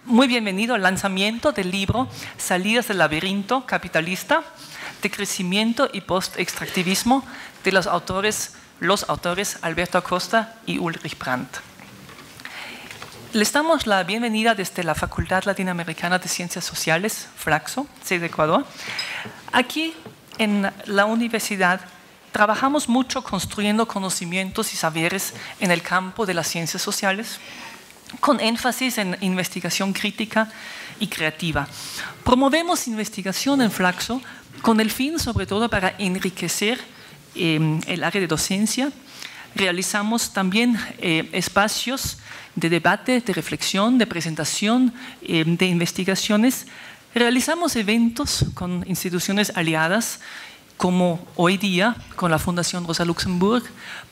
Muy bienvenido al lanzamiento del libro Salidas del laberinto capitalista, de crecimiento y post-extractivismo de los autores Alberto Acosta y Ulrich Brandt. Les damos la bienvenida desde la Facultad Latinoamericana de Ciencias Sociales, Flaxo, sede Ecuador. Aquí en la universidad trabajamos mucho construyendo conocimientos y saberes en el campo de las ciencias sociales, con énfasis en investigación crítica y creativa. Promovemos investigación en Flaxo con el fin, sobre todo, para enriquecer el área de docencia. Realizamos también espacios de debate, de reflexión, de presentación, de investigaciones. Realizamos eventos con instituciones aliadas, como hoy día con la Fundación Rosa Luxemburg,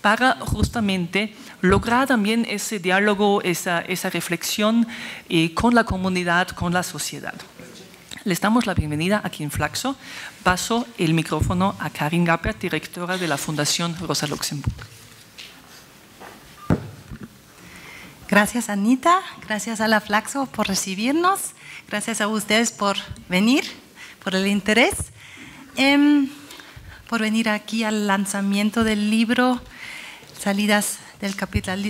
para justamente lograr también ese diálogo, esa reflexión con la comunidad, con la sociedad. Les damos la bienvenida aquí en Flaxo. Paso el micrófono a Karin Gappert, directora de la Fundación Rosa Luxemburg. Gracias, Anita. Gracias a la Flaxo por recibirnos. Gracias a ustedes por venir, por el interés. Por venir aquí al lanzamiento del libro Salidas del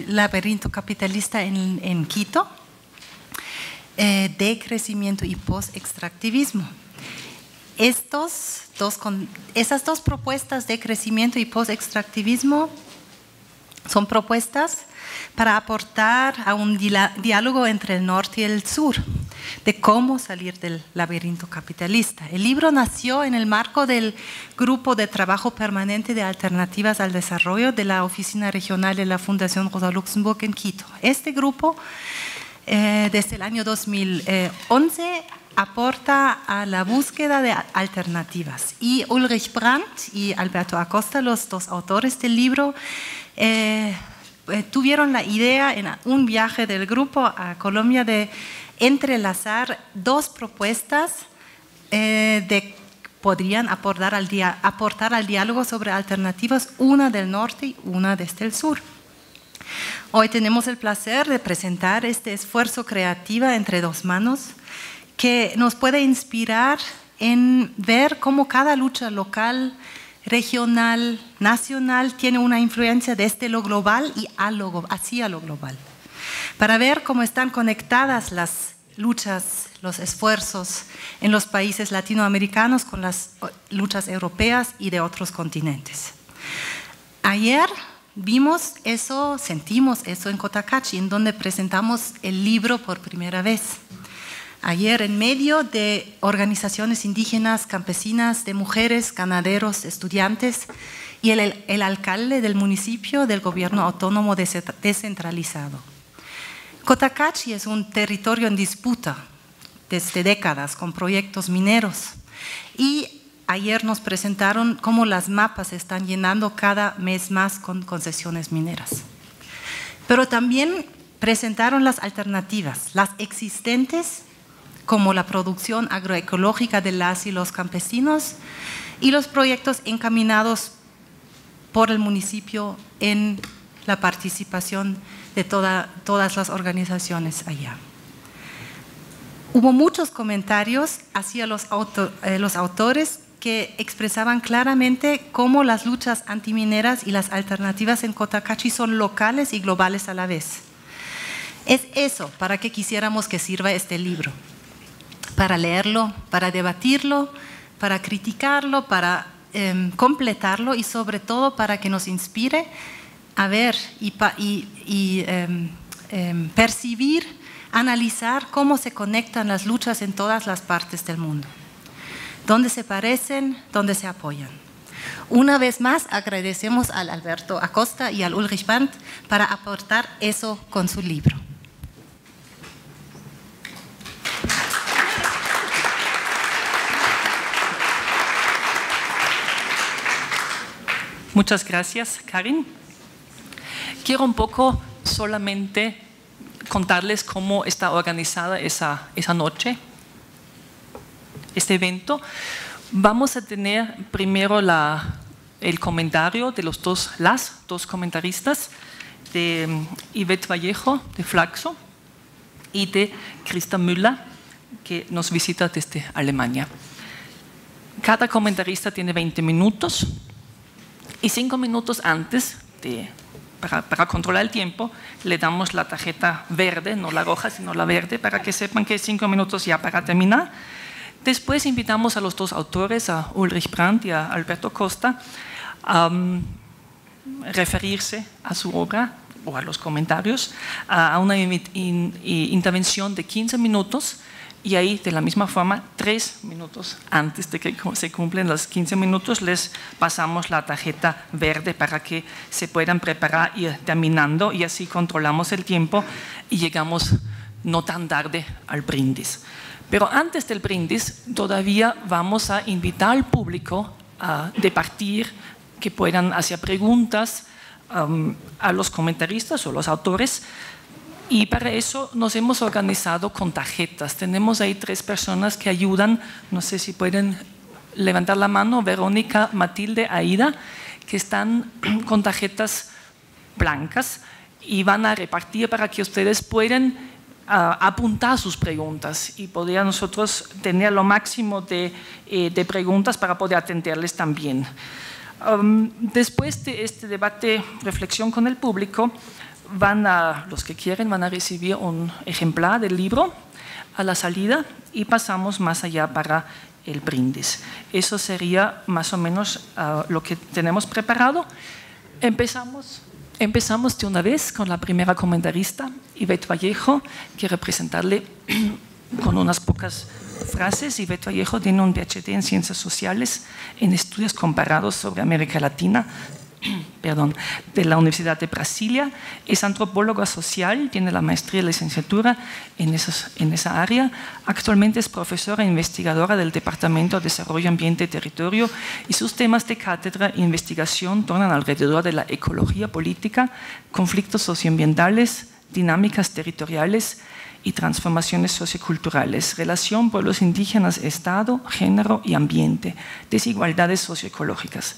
laberinto capitalista en Quito, de crecimiento y post-extractivismo. Esas dos propuestas de crecimiento y post-extractivismo son propuestas para aportar a un diálogo entre el norte y el sur, de cómo salir del laberinto capitalista. El libro nació en el marco del Grupo de Trabajo Permanente de Alternativas al Desarrollo de la Oficina Regional de la Fundación Rosa Luxemburg en Quito. Este grupo, desde el año 2011, aporta a la búsqueda de alternativas. Y Ulrich Brandt y Alberto Acosta, los dos autores del libro, tuvieron la idea en un viaje del grupo a Colombia de entrelazar dos propuestas que podrían aportar al diálogo sobre alternativas, una del norte y una desde el sur. Hoy tenemos el placer de presentar este esfuerzo creativo entre dos manos que nos puede inspirar en ver cómo cada lucha local, regional, nacional, tiene una influencia desde lo global y hacia lo global. Para ver cómo están conectadas las luchas, los esfuerzos en los países latinoamericanos con las luchas europeas y de otros continentes. Ayer vimos eso, sentimos eso en Cotacachi, en donde presentamos el libro por primera vez. Ayer, en medio de organizaciones indígenas, campesinas, de mujeres, ganaderos, estudiantes y el alcalde del municipio del gobierno autónomo descentralizado. Cotacachi es un territorio en disputa desde décadas con proyectos mineros y ayer nos presentaron cómo las mapas se están llenando cada mes más con concesiones mineras. Pero también presentaron las alternativas, las existentes, como la producción agroecológica de las y los campesinos y los proyectos encaminados por el municipio en la participación de todas las organizaciones allá. Hubo muchos comentarios hacia los autores que expresaban claramente cómo las luchas antimineras y las alternativas en Cotacachi son locales y globales a la vez. Es eso para que quisiéramos que sirva este libro. Para leerlo, para debatirlo, para criticarlo, para completarlo y sobre todo para que nos inspire a ver y percibir, analizar cómo se conectan las luchas en todas las partes del mundo, dónde se parecen, dónde se apoyan. Una vez más agradecemos al Alberto Acosta y al Ulrich Brandt para aportar eso con su libro. Muchas gracias, Karin. Quiero un poco solamente contarles cómo está organizada esa noche, este evento. Vamos a tener primero el comentario de las dos comentaristas, de Ivette Vallejo, de Flaxo, y de Christa Müller, que nos visita desde Alemania. Cada comentarista tiene 20 minutos y 5 minutos antes, para controlar el tiempo, le damos la tarjeta verde, no la roja, sino la verde, para que sepan que 5 minutos ya para terminar. Después invitamos a los dos autores, a Ulrich Brandt y a Alberto Costa, a referirse a su obra o a los comentarios, a una intervención de 15 minutos, y ahí, de la misma forma, 3 minutos antes de que se cumplen los 15 minutos, les pasamos la tarjeta verde para que se puedan preparar y ir terminando, y así controlamos el tiempo y llegamos no tan tarde al brindis. Pero antes del brindis, todavía vamos a invitar al público a debatir, que puedan hacer preguntas a los comentaristas o los autores. Y para eso nos hemos organizado con tarjetas. Tenemos ahí 3 personas que ayudan, no sé si pueden levantar la mano, Verónica, Matilde, Aida, que están con tarjetas blancas y van a repartir para que ustedes puedan apuntar sus preguntas y poder nosotros tener lo máximo de preguntas para poder atenderles también. Después de este debate, reflexión con el público, los que quieren van a recibir un ejemplar del libro a la salida y pasamos más allá para el brindis. Eso sería más o menos lo que tenemos preparado. Empezamos de una vez con la primera comentarista, Ivette Vallejo. Quiero presentarle con unas pocas frases. Ivette Vallejo tiene un PhD en Ciencias Sociales en Estudios Comparados sobre América Latina, de la Universidad de Brasilia. Es antropóloga social, tiene la maestría y licenciatura en esa área. Actualmente es profesora e investigadora del Departamento de Desarrollo, Ambiente y Territorio, y sus temas de cátedra e investigación tornan alrededor de la ecología política, conflictos socioambientales, dinámicas territoriales y transformaciones socioculturales, relación pueblos indígenas, Estado, género y ambiente, desigualdades socioecológicas.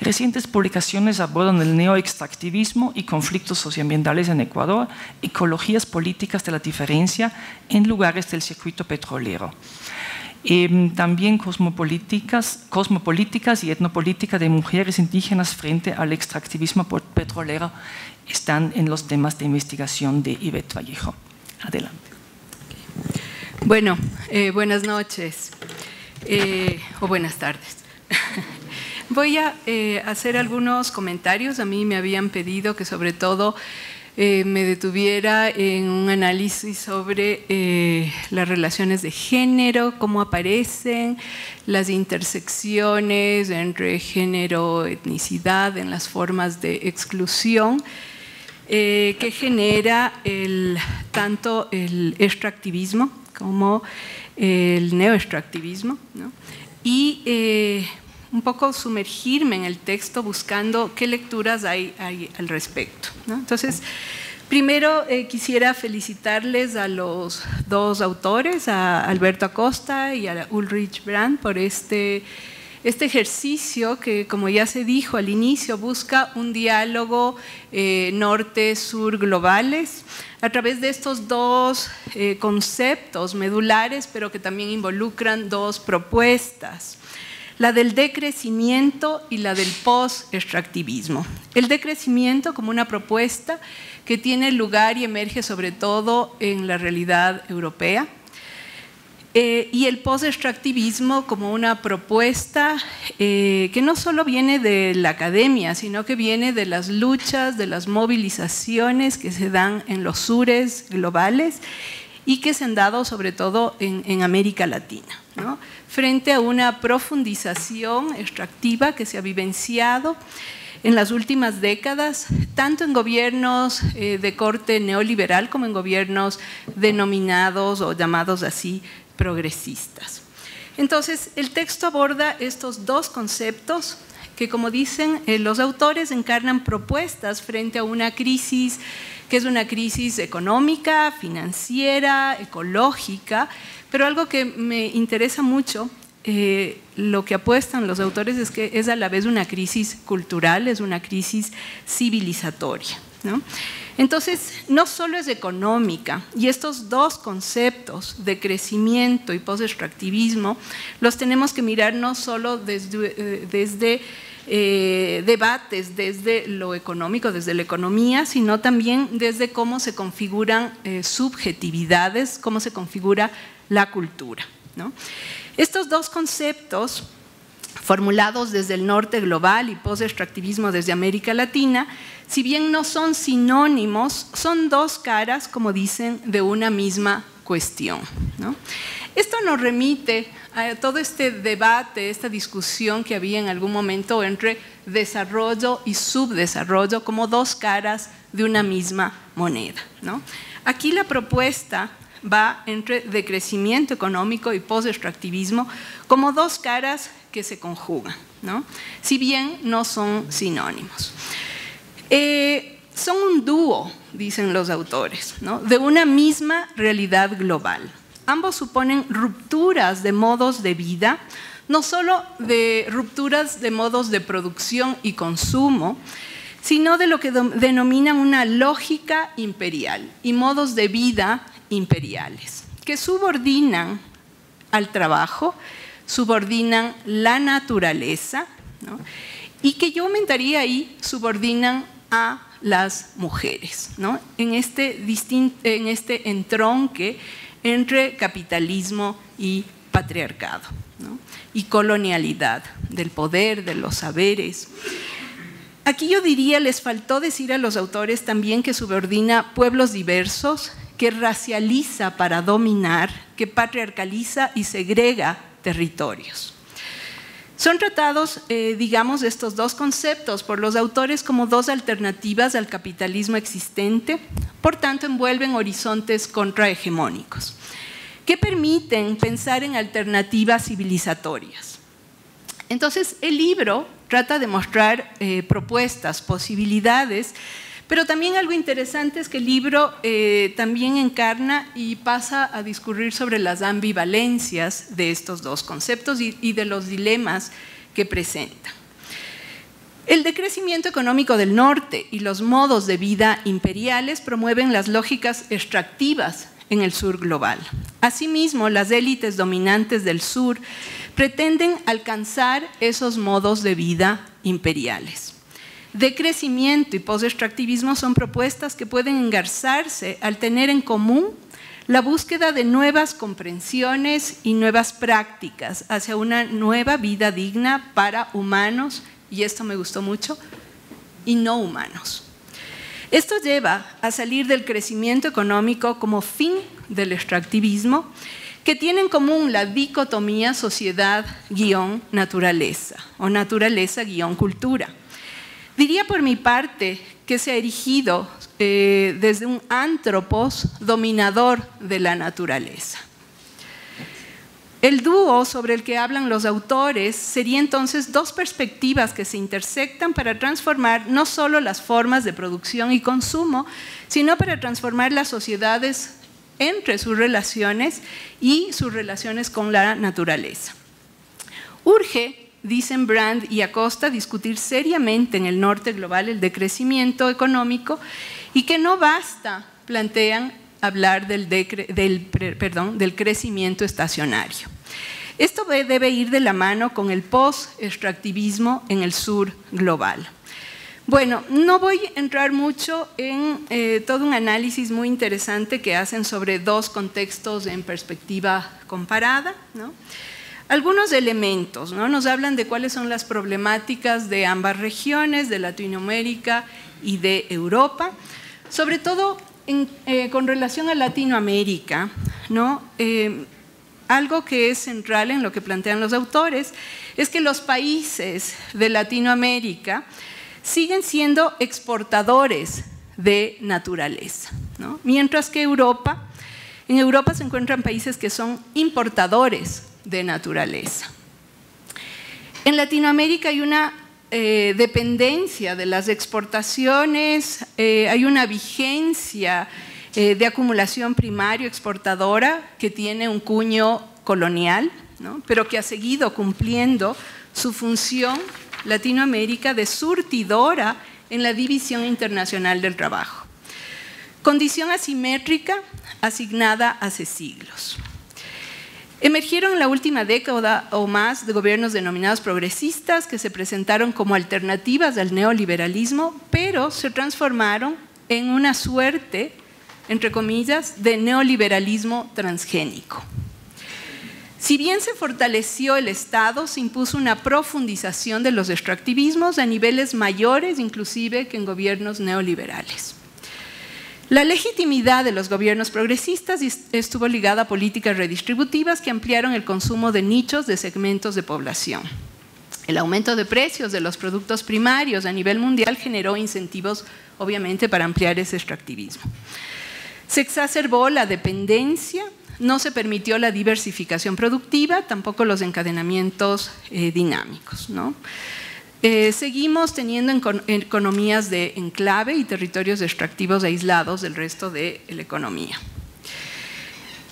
Recientes publicaciones abordan el neoextractivismo y conflictos socioambientales en Ecuador, ecologías políticas de la diferencia en lugares del circuito petrolero. También cosmopolíticas y etnopolítica de mujeres indígenas frente al extractivismo petrolero están en los temas de investigación de Ivette Vallejo. Adelante. Bueno, buenas noches o buenas tardes. Voy a hacer algunos comentarios. A mí me habían pedido que sobre todo me detuviera en un análisis sobre las relaciones de género, cómo aparecen, las intersecciones entre género, etnicidad, en las formas de exclusión que genera tanto el extractivismo como el neoextractivismo, ¿no? Y un poco sumergirme en el texto buscando qué lecturas hay al respecto, ¿no? Entonces, primero quisiera felicitarles a los 2 autores, a Alberto Acosta y a Ulrich Brandt, por este ejercicio que, como ya se dijo al inicio, busca un diálogo norte-sur globales a través de estos 2 conceptos medulares, pero que también involucran 2 propuestas, la del decrecimiento y la del post-extractivismo. El decrecimiento como una propuesta que tiene lugar y emerge sobre todo en la realidad europea, y el post-extractivismo como una propuesta que no solo viene de la academia, sino que viene de las luchas, de las movilizaciones que se dan en los sures globales y que se han dado sobre todo en América Latina, ¿no? Frente a una profundización extractiva que se ha vivenciado en las últimas décadas, tanto en gobiernos de corte neoliberal como en gobiernos denominados o llamados así progresistas. Entonces, el texto aborda estos 2 conceptos que, como dicen los autores, encarnan propuestas frente a una crisis que es una crisis económica, financiera, ecológica, pero algo que me interesa mucho, lo que apuestan los autores es que es a la vez una crisis cultural, es una crisis civilizatoria, ¿no? Entonces, no solo es económica, y estos dos conceptos de crecimiento y post-extractivismo los tenemos que mirar no solo desde debates desde lo económico, desde la economía, sino también desde cómo se configuran subjetividades, cómo se configura la cultura, ¿no? Estos dos conceptos, formulados desde el norte global y post-extractivismo desde América Latina, si bien no son sinónimos, son dos caras, como dicen, de una misma cuestión, ¿no? Esto nos remite a todo este debate, esta discusión que había en algún momento entre desarrollo y subdesarrollo como dos caras de una misma moneda, ¿no? Aquí la propuesta va entre decrecimiento económico y post-extractivismo como dos caras que se conjugan, ¿no? Si bien no son sinónimos. Son un dúo, dicen los autores, ¿no? De una misma realidad global. Ambos suponen rupturas de modos de vida, no solo de rupturas de modos de producción y consumo, sino de lo que denominan una lógica imperial y modos de vida imperiales, que subordinan al trabajo, subordinan la naturaleza, ¿no? Y que yo aumentaría ahí, subordinan a las mujeres, ¿no? En este entronque entre capitalismo y patriarcado, ¿no? Y colonialidad del poder, de los saberes. Aquí yo diría, les faltó decir a los autores también que subordina pueblos diversos, que racializa para dominar, que patriarcaliza y segrega territorios. Son tratados, digamos, estos dos conceptos por los autores como dos alternativas al capitalismo existente, por tanto envuelven horizontes contrahegemónicos, que permiten pensar en alternativas civilizatorias. Entonces, el libro trata de mostrar propuestas, posibilidades, pero también algo interesante es que el libro también encarna y pasa a discurrir sobre las ambivalencias de estos dos conceptos y de los dilemas que presenta. El decrecimiento económico del norte y los modos de vida imperiales promueven las lógicas extractivas en el sur global. Asimismo, las élites dominantes del sur pretenden alcanzar esos modos de vida imperiales. Decrecimiento y post-extractivismo son propuestas que pueden engarzarse al tener en común la búsqueda de nuevas comprensiones y nuevas prácticas hacia una nueva vida digna para humanos, y esto me gustó mucho, y no humanos. Esto lleva a salir del crecimiento económico como fin del extractivismo, que tiene en común la dicotomía sociedad-naturaleza o naturaleza-cultura. Diría por mi parte que se ha erigido desde un antropos dominador de la naturaleza. El dúo sobre el que hablan los autores sería entonces dos perspectivas que se intersectan para transformar no solo las formas de producción y consumo, sino para transformar las sociedades entre sus relaciones y sus relaciones con la naturaleza. Urge, dicen Brand y Acosta, discutir seriamente en el norte global el decrecimiento económico y que no basta, plantean, hablar del crecimiento estacionario. Esto debe ir de la mano con el post-extractivismo en el sur global. Bueno, no voy a entrar mucho en todo un análisis muy interesante que hacen sobre dos contextos en perspectiva comparada, ¿no? Algunos elementos, ¿no? Nos hablan de cuáles son las problemáticas de ambas regiones, de Latinoamérica y de Europa, sobre todo con relación a Latinoamérica, ¿no? Algo que es central en lo que plantean los autores es que los países de Latinoamérica siguen siendo exportadores de naturaleza, ¿no? Mientras que en Europa se encuentran países que son importadores de naturaleza. En Latinoamérica hay una dependencia de las exportaciones, hay una vigencia de acumulación primario exportadora que tiene un cuño colonial, ¿no? Pero que ha seguido cumpliendo su función Latinoamérica de surtidora en la división internacional del trabajo. Condición asimétrica asignada hace siglos. Emergieron en la última década o más de gobiernos denominados progresistas que se presentaron como alternativas al neoliberalismo, pero se transformaron en una suerte, entre comillas, de neoliberalismo transgénico. Si bien se fortaleció el Estado, se impuso una profundización de los extractivismos a niveles mayores inclusive que en gobiernos neoliberales. La legitimidad de los gobiernos progresistas estuvo ligada a políticas redistributivas que ampliaron el consumo de nichos de segmentos de población. El aumento de precios de los productos primarios a nivel mundial generó incentivos, obviamente, para ampliar ese extractivismo. Se exacerbó la dependencia, no se permitió la diversificación productiva, tampoco los encadenamientos dinámicos, ¿no? Seguimos teniendo economías de enclave y territorios extractivos aislados del resto de la economía.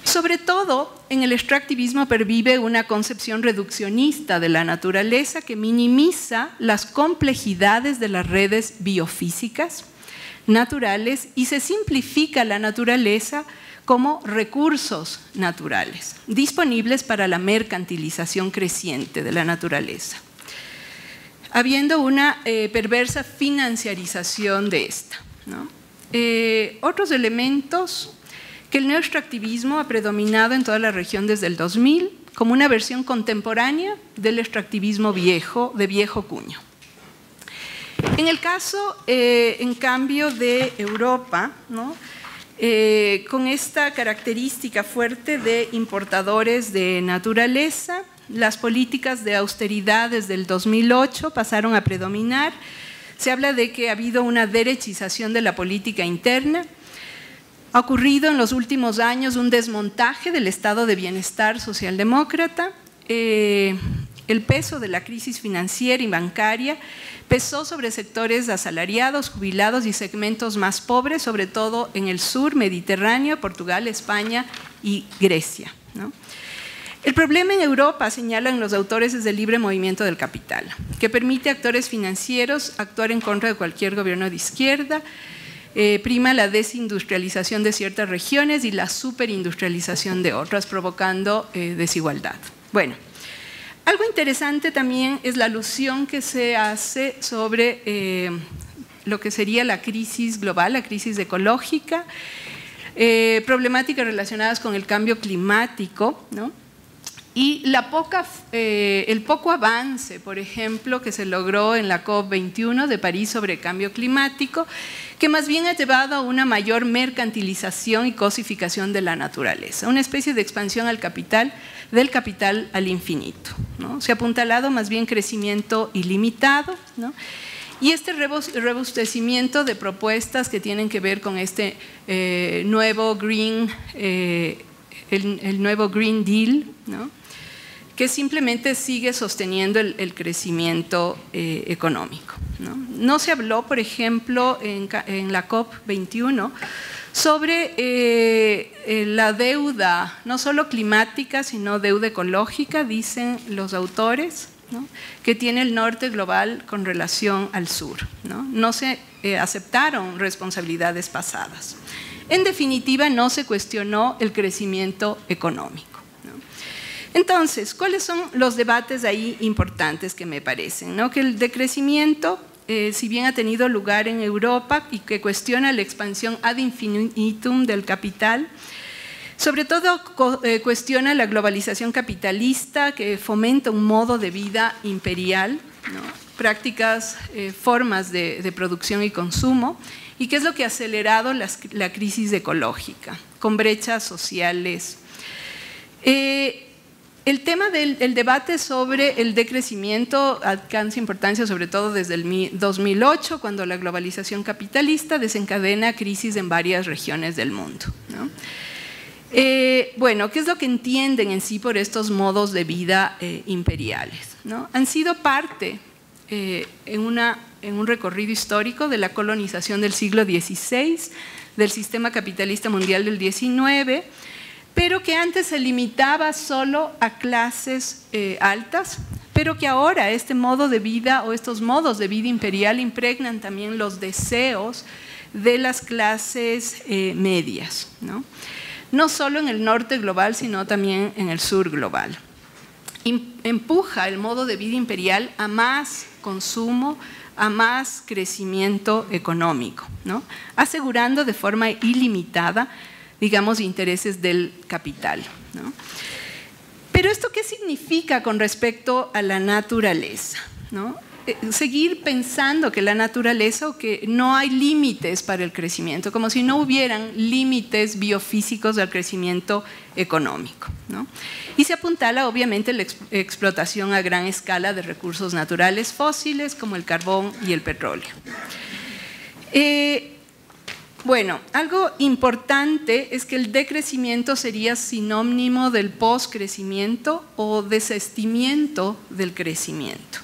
Sobre todo, en el extractivismo pervive una concepción reduccionista de la naturaleza que minimiza las complejidades de las redes biofísicas naturales y se simplifica la naturaleza como recursos naturales, disponibles para la mercantilización creciente de la naturaleza, habiendo una perversa financiarización de esta, ¿no? Otros elementos que el neoextractivismo ha predominado en toda la región desde el 2000 como una versión contemporánea del extractivismo viejo, de viejo cuño. En el caso, en cambio, de Europa, ¿no? Con esta característica fuerte de importadores de naturaleza, las políticas de austeridad desde el 2008 pasaron a predominar. Se habla de que ha habido una derechización de la política interna. Ha ocurrido en los últimos años un desmontaje del estado de bienestar socialdemócrata. El peso de la crisis financiera y bancaria pesó sobre sectores asalariados, jubilados y segmentos más pobres, sobre todo en el sur mediterráneo, Portugal, España y Grecia, ¿no? El problema en Europa, señalan los autores, es el libre movimiento del capital, que permite a actores financieros actuar en contra de cualquier gobierno de izquierda, prima la desindustrialización de ciertas regiones y la superindustrialización de otras, provocando desigualdad. Bueno, algo interesante también es la alusión que se hace sobre lo que sería la crisis global, la crisis ecológica, problemáticas relacionadas con el cambio climático, ¿no? Y el poco avance, por ejemplo, que se logró en la COP21 de París sobre cambio climático, que más bien ha llevado a una mayor mercantilización y cosificación de la naturaleza, una especie de expansión al capital, del capital al infinito, ¿no? Se ha apuntalado más bien crecimiento ilimitado, ¿no? Y este robustecimiento de propuestas que tienen que ver con este nuevo Green, el nuevo Green Deal, ¿no? Que simplemente sigue sosteniendo el crecimiento económico, ¿no? No se habló, por ejemplo, en la COP21 sobre la deuda, no solo climática, sino deuda ecológica, dicen los autores, ¿no? Que tiene el norte global con relación al sur, ¿no? No se aceptaron responsabilidades pasadas. En definitiva, no se cuestionó el crecimiento económico, ¿no? Entonces, ¿cuáles son los debates ahí importantes que me parecen, ¿no? Que el decrecimiento, si bien ha tenido lugar en Europa y que cuestiona la expansión ad infinitum del capital, sobre todo cuestiona la globalización capitalista que fomenta un modo de vida imperial, ¿no? Prácticas, formas de producción y consumo, y que es lo que ha acelerado la crisis ecológica, con brechas sociales. El tema del debate sobre el decrecimiento alcanza importancia sobre todo desde el 2008, cuando la globalización capitalista desencadena crisis en varias regiones del mundo, ¿no? Bueno, ¿qué es lo que entienden en sí por estos modos de vida imperiales, ¿no? Han sido parte en un recorrido histórico de la colonización del siglo XVI, del sistema capitalista mundial del XIX, pero que antes se limitaba solo a clases altas, pero que ahora este modo de vida o estos modos de vida imperial impregnan también los deseos de las clases medias, ¿no? No solo en el norte global, sino también en el sur global. Empuja el modo de vida imperial a más consumo, a más crecimiento económico, ¿no? Asegurando de forma ilimitada, digamos, intereses del capital, ¿no? Pero ¿esto qué significa con respecto a la naturaleza, ¿no? Seguir pensando que la naturaleza o que no hay límites para el crecimiento, como si no hubieran límites biofísicos del crecimiento económico, ¿no? Y se apuntala obviamente la explotación a gran escala de recursos naturales fósiles como el carbón y el petróleo. Bueno, algo importante es que el decrecimiento sería sinónimo del poscrecimiento o desistimiento del crecimiento.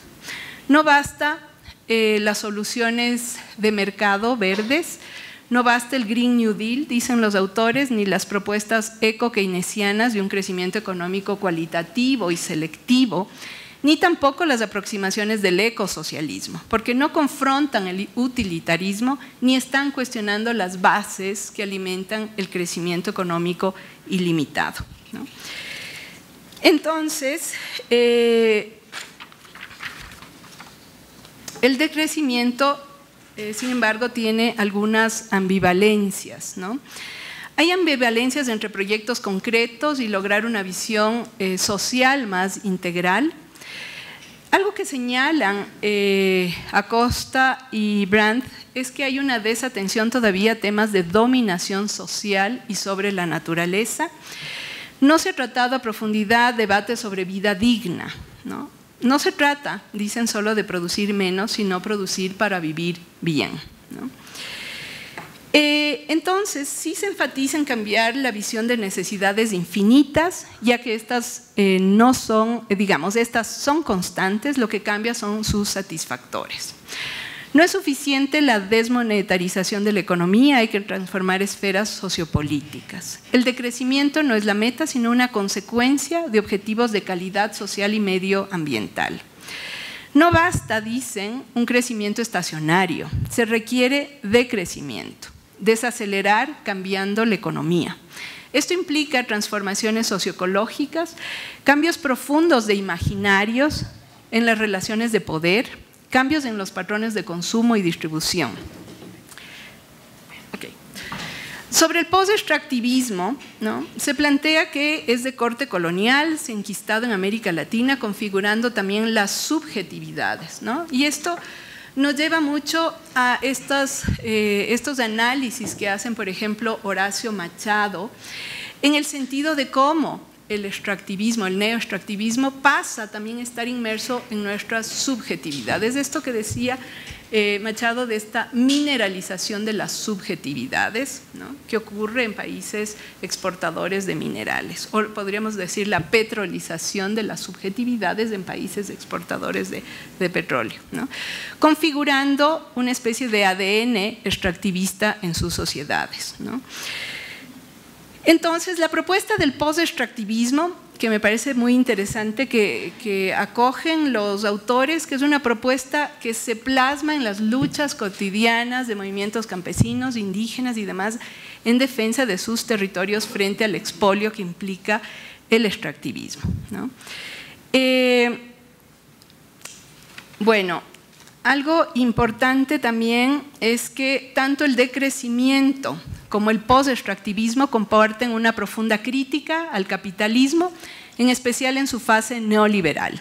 No basta las soluciones de mercado verdes, no basta el Green New Deal, dicen los autores, ni las propuestas eco-keynesianas de un crecimiento económico cualitativo y selectivo, ni tampoco las aproximaciones del ecosocialismo, porque no confrontan el utilitarismo ni están cuestionando las bases que alimentan el crecimiento económico ilimitado, ¿no? Entonces, el decrecimiento, sin embargo, tiene algunas ambivalencias, ¿no? Hay ambivalencias entre proyectos concretos y lograr una visión social más integral. Algo que señalan Acosta y Brandt es que hay una desatención todavía a temas de dominación social y sobre la naturaleza. No se ha tratado a profundidad debates sobre vida digna, ¿no? No se trata, dicen, solo de producir menos, sino producir para vivir bien, ¿no? Entonces, sí se enfatiza en cambiar la visión de necesidades infinitas, ya que estas no son, digamos, estas son constantes, lo que cambia son sus satisfactores. No es suficiente la desmonetarización de la economía, hay que transformar esferas sociopolíticas. El decrecimiento no es la meta, sino una consecuencia de objetivos de calidad social y medioambiental. No basta, dicen, un crecimiento estacionario, se requiere decrecimiento, desacelerar cambiando la economía. Esto implica transformaciones socioecológicas, cambios profundos de imaginarios en las relaciones de poder, cambios en los patrones de consumo y distribución. Okay. Sobre el post-extractivismo, ¿no? Se plantea que es de corte colonial, se ha enquistado en América Latina, configurando también las subjetividades, ¿no? Y esto nos lleva mucho a estos análisis que hacen, por ejemplo, Horacio Machado, en el sentido de cómo el extractivismo, el neoextractivismo pasa también a estar inmerso en nuestras subjetividades. Esto que decía Machado de esta mineralización de las subjetividades, ¿no? Que ocurre en países exportadores de minerales, o podríamos decir la petrolización de las subjetividades en países exportadores de petróleo, ¿no? Configurando una especie de ADN extractivista en sus sociedades, ¿no? Entonces, la propuesta del post-extractivismo, que me parece muy interesante que acogen los autores, que es una propuesta que se plasma en las luchas cotidianas de movimientos campesinos, indígenas y demás en defensa de sus territorios frente al expolio que implica el extractivismo, ¿no? Bueno, algo importante también es que tanto el decrecimiento como el post-extractivismo comparten una profunda crítica al capitalismo, en especial en su fase neoliberal.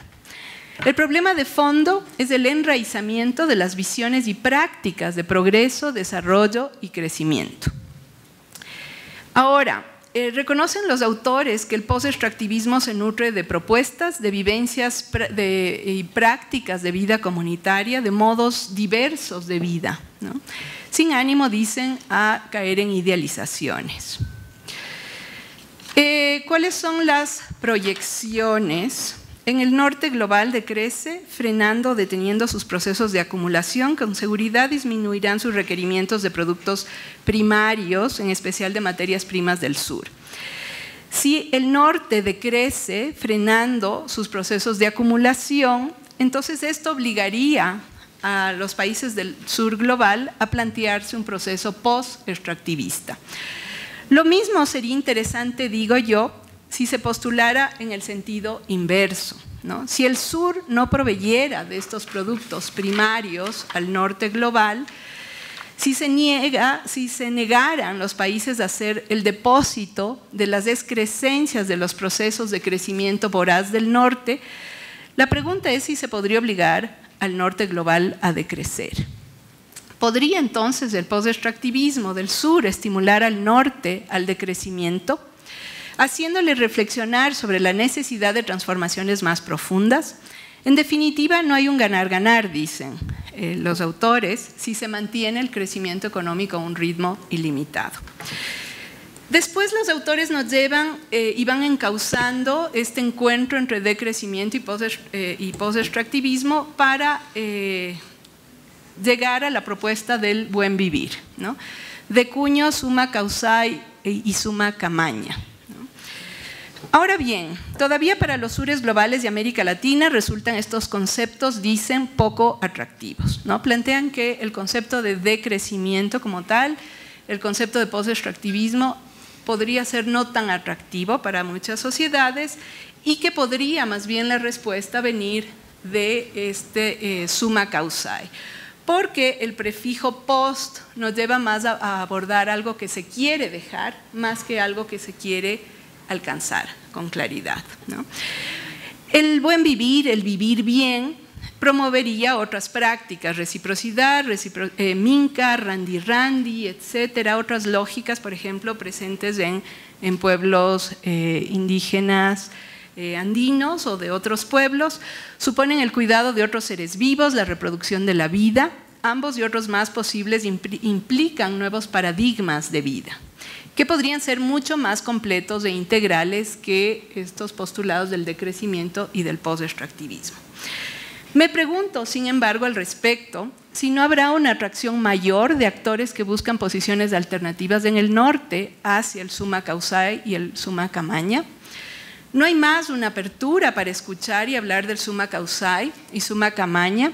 El problema de fondo es el enraizamiento de las visiones y prácticas de progreso, desarrollo y crecimiento. Ahora, reconocen los autores que el post-extractivismo se nutre de propuestas, de vivencias y prácticas de vida comunitaria, de modos diversos de vida, ¿no? Sin ánimo, dicen, a caer en idealizaciones. ¿Cuáles son las proyecciones? En el norte global decrece, frenando o deteniendo sus procesos de acumulación. Con seguridad disminuirán sus requerimientos de productos primarios, en especial de materias primas del sur. Si el norte decrece, frenando sus procesos de acumulación, entonces esto obligaría a los países del sur global a plantearse un proceso post-extractivista. Lo mismo sería interesante, digo yo, si se postulara en el sentido inverso, ¿no? Si el sur no proveyera de estos productos primarios al norte global, si se negaran los países a hacer el depósito de las excrescencias de los procesos de crecimiento voraz del norte, la pregunta es si se podría obligar al norte global a decrecer. ¿Podría entonces el post-extractivismo del sur estimular al norte al decrecimiento, haciéndole reflexionar sobre la necesidad de transformaciones más profundas? En definitiva, no hay un ganar-ganar, dicen los autores, si se mantiene el crecimiento económico a un ritmo ilimitado. Después los autores nos llevan y van encauzando este encuentro entre decrecimiento y post-extractivismo para llegar a la propuesta del buen vivir, ¿no? De Cuño, Summa Causae y Summa Camaña. Ahora bien, todavía para los sures globales de América Latina resultan estos conceptos, dicen, poco atractivos, ¿no? Plantean que el concepto de decrecimiento como tal, el concepto de post-extractivismo podría ser no tan atractivo para muchas sociedades y que podría más bien la respuesta venir de Summa Causae, porque el prefijo post nos lleva más a abordar algo que se quiere dejar más que algo que se quiere alcanzar con claridad, ¿no? El buen vivir, el vivir bien, promovería otras prácticas, reciprocidad, minca, randi-randi, etcétera, otras lógicas, por ejemplo, presentes en pueblos indígenas andinos o de otros pueblos, suponen el cuidado de otros seres vivos, la reproducción de la vida. Ambos y otros más posibles implican nuevos paradigmas de vida, que podrían ser mucho más completos e integrales que estos postulados del decrecimiento y del post-extractivismo. Me pregunto, sin embargo, al respecto, si no habrá una atracción mayor de actores que buscan posiciones alternativas en el norte hacia el Summa Causae y el Summa Camaña. ¿No hay más una apertura para escuchar y hablar del Summa Causae y Summa Camaña,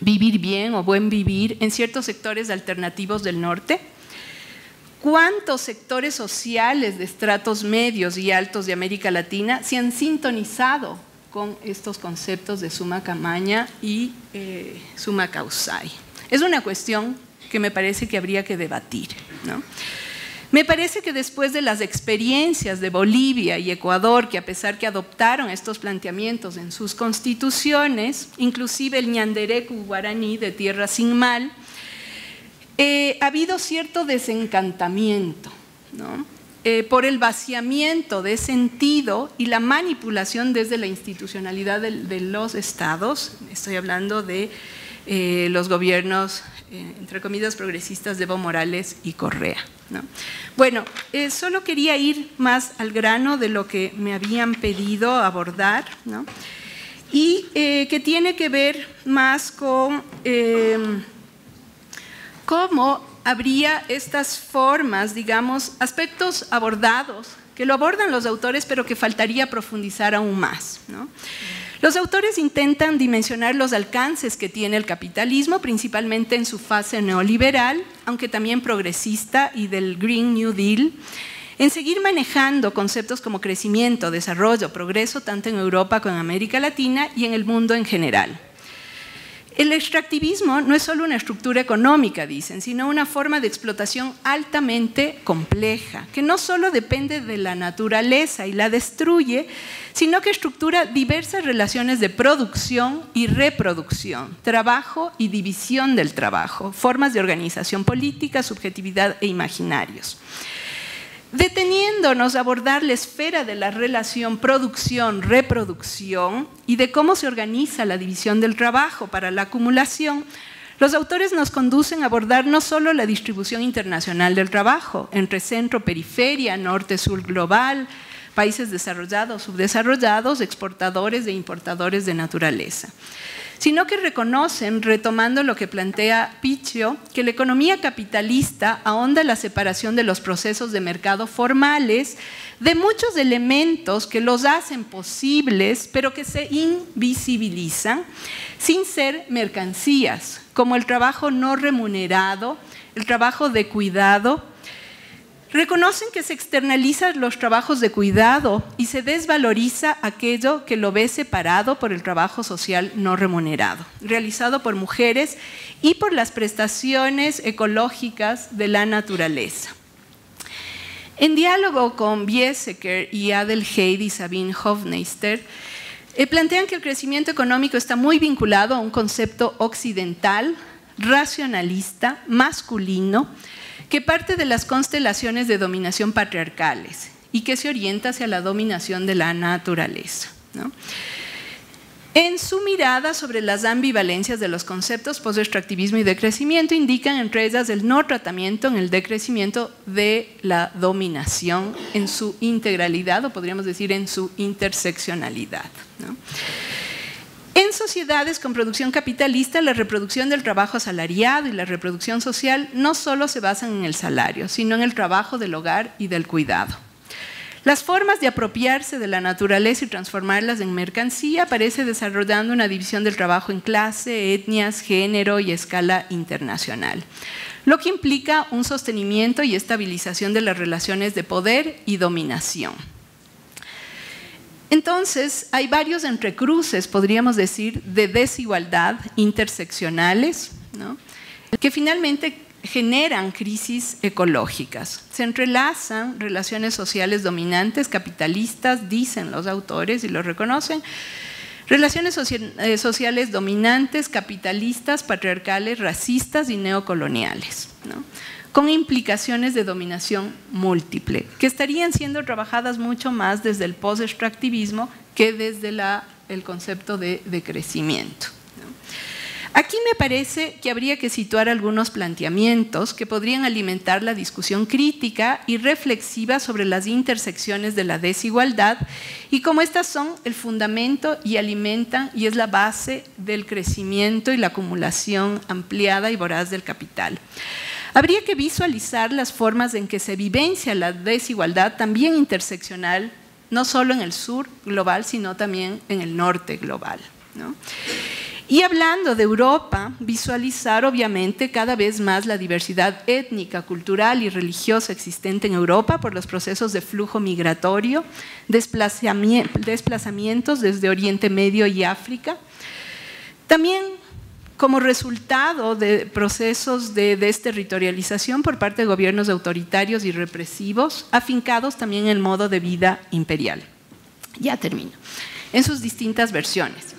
vivir bien o buen vivir, en ciertos sectores alternativos del norte? ¿Cuántos sectores sociales de estratos medios y altos de América Latina se han sintonizado con estos conceptos de Summa Camaña y Summa Causae? Es una cuestión que me parece que habría que debatir, ¿no? Me parece que después de las experiencias de Bolivia y Ecuador, que a pesar que adoptaron estos planteamientos en sus constituciones, inclusive el ñanderecu guaraní de Tierra Sin Mal, ha habido cierto desencantamiento, ¿no? Por el vaciamiento de sentido y la manipulación desde la institucionalidad de los estados. Estoy hablando de los gobiernos, entre comillas, progresistas de Evo Morales y Correa, ¿no? Bueno, solo quería ir más al grano de lo que me habían pedido abordar, ¿no? Y que tiene que ver más con cómo habría estas formas, digamos, aspectos abordados, que lo abordan los autores, pero que faltaría profundizar aún más, ¿no? Los autores intentan dimensionar los alcances que tiene el capitalismo, principalmente en su fase neoliberal, aunque también progresista y del Green New Deal, en seguir manejando conceptos como crecimiento, desarrollo, progreso, tanto en Europa como en América Latina y en el mundo en general. El extractivismo no es solo una estructura económica, dicen, sino una forma de explotación altamente compleja, que no solo depende de la naturaleza y la destruye, sino que estructura diversas relaciones de producción y reproducción, trabajo y división del trabajo, formas de organización política, subjetividad e imaginarios. Deteniéndonos a abordar la esfera de la relación producción-reproducción y de cómo se organiza la división del trabajo para la acumulación, los autores nos conducen a abordar no solo la distribución internacional del trabajo entre centro-periferia, norte-sur global, países desarrollados, subdesarrollados, exportadores e importadores de naturaleza, sino que reconocen, retomando lo que plantea Piccio, que la economía capitalista ahonda la separación de los procesos de mercado formales de muchos elementos que los hacen posibles, pero que se invisibilizan sin ser mercancías, como el trabajo no remunerado, el trabajo de cuidado. Reconocen que se externalizan los trabajos de cuidado y se desvaloriza aquello que lo ve separado por el trabajo social no remunerado, realizado por mujeres y por las prestaciones ecológicas de la naturaleza. En diálogo con Biesecker y Adelheid y Sabine Hofmeister, plantean que el crecimiento económico está muy vinculado a un concepto occidental, racionalista, masculino, que parte de las constelaciones de dominación patriarcales y que se orienta hacia la dominación de la naturaleza, ¿no? En su mirada sobre las ambivalencias de los conceptos post-extractivismo y decrecimiento, indican entre ellas el no tratamiento en el decrecimiento de la dominación en su integralidad, o podríamos decir en su interseccionalidad, ¿no? En sociedades con producción capitalista, la reproducción del trabajo asalariado y la reproducción social no solo se basan en el salario, sino en el trabajo del hogar y del cuidado. Las formas de apropiarse de la naturaleza y transformarlas en mercancía aparece desarrollando una división del trabajo en clase, etnias, género y escala internacional, lo que implica un sostenimiento y estabilización de las relaciones de poder y dominación. Entonces, hay varios entrecruces, podríamos decir, de desigualdad interseccionales, ¿no?, que finalmente generan crisis ecológicas. Se entrelazan relaciones sociales dominantes, capitalistas, dicen los autores y lo reconocen, relaciones sociales dominantes, capitalistas, patriarcales, racistas y neocoloniales, ¿no?, con implicaciones de dominación múltiple, que estarían siendo trabajadas mucho más desde el post-extractivismo que desde el concepto de crecimiento, ¿no? Aquí me parece que habría que situar algunos planteamientos que podrían alimentar la discusión crítica y reflexiva sobre las intersecciones de la desigualdad y cómo estas son el fundamento y alimentan y es la base del crecimiento y la acumulación ampliada y voraz del capital. Habría que visualizar las formas en que se vivencia la desigualdad también interseccional, no solo en el sur global, sino también en el norte global, ¿no? Y hablando de Europa, visualizar obviamente cada vez más la diversidad étnica, cultural y religiosa existente en Europa por los procesos de flujo migratorio, desplazamientos desde Oriente Medio y África. También como resultado de procesos de desterritorialización por parte de gobiernos autoritarios y represivos, afincados también en el modo de vida imperial. Ya termino. En sus distintas versiones.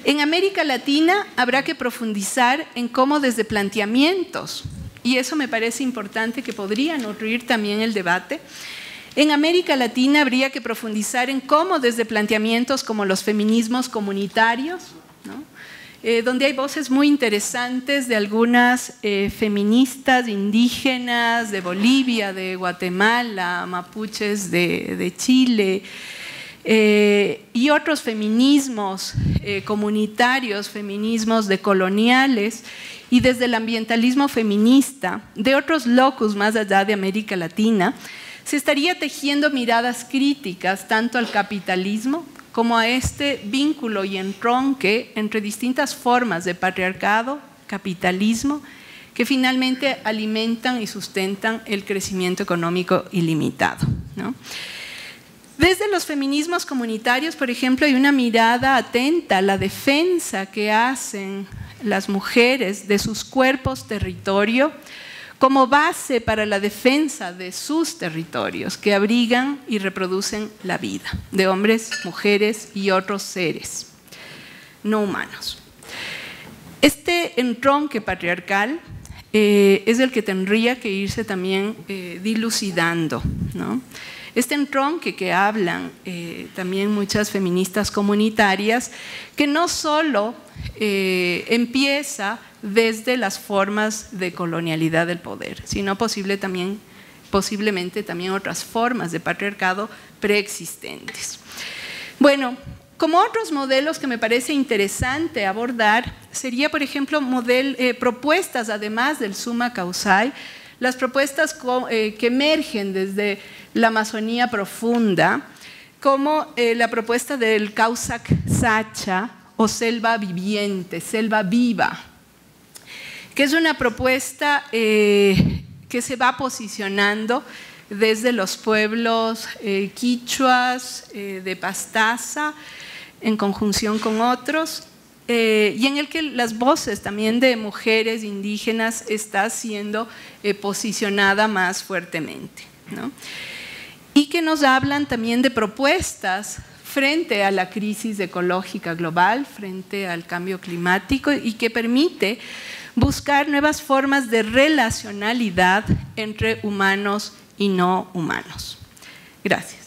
En América Latina habrá que profundizar en cómo desde planteamientos, y eso me parece importante que podría nutrir también el debate, en América Latina habría que profundizar en cómo desde planteamientos como los feminismos comunitarios, ¿no?, donde hay voces muy interesantes de algunas feministas indígenas de Bolivia, de Guatemala, mapuches de Chile, y otros feminismos comunitarios, feminismos decoloniales, y desde el ambientalismo feminista, de otros locus más allá de América Latina, se estaría tejiendo miradas críticas tanto al capitalismo como a este vínculo y entronque entre distintas formas de patriarcado, capitalismo, que finalmente alimentan y sustentan el crecimiento económico ilimitado, ¿no? Desde los feminismos comunitarios, por ejemplo, hay una mirada atenta a la defensa que hacen las mujeres de sus cuerpos territorio como base para la defensa de sus territorios que abrigan y reproducen la vida de hombres, mujeres y otros seres no humanos. Este entronque patriarcal es el que tendría que irse también dilucidando, ¿no? Este entronque que hablan también muchas feministas comunitarias, que no solo empieza desde las formas de colonialidad del poder, sino posiblemente también otras formas de patriarcado preexistentes. Bueno, Como otros modelos que me parece interesante abordar, sería, por ejemplo, propuestas, además del summa causae, las propuestas que emergen desde la Amazonía profunda, como la propuesta del Causac Sacha o selva viviente, selva viva, que es una propuesta que se va posicionando desde los pueblos quichuas de Pastaza, en conjunción con otros, y en el que las voces también de mujeres indígenas está siendo posicionada más fuertemente, ¿no? Y que nos hablan también de propuestas frente a la crisis ecológica global, frente al cambio climático, y que permite buscar nuevas formas de relacionalidad entre humanos y no humanos. Gracias.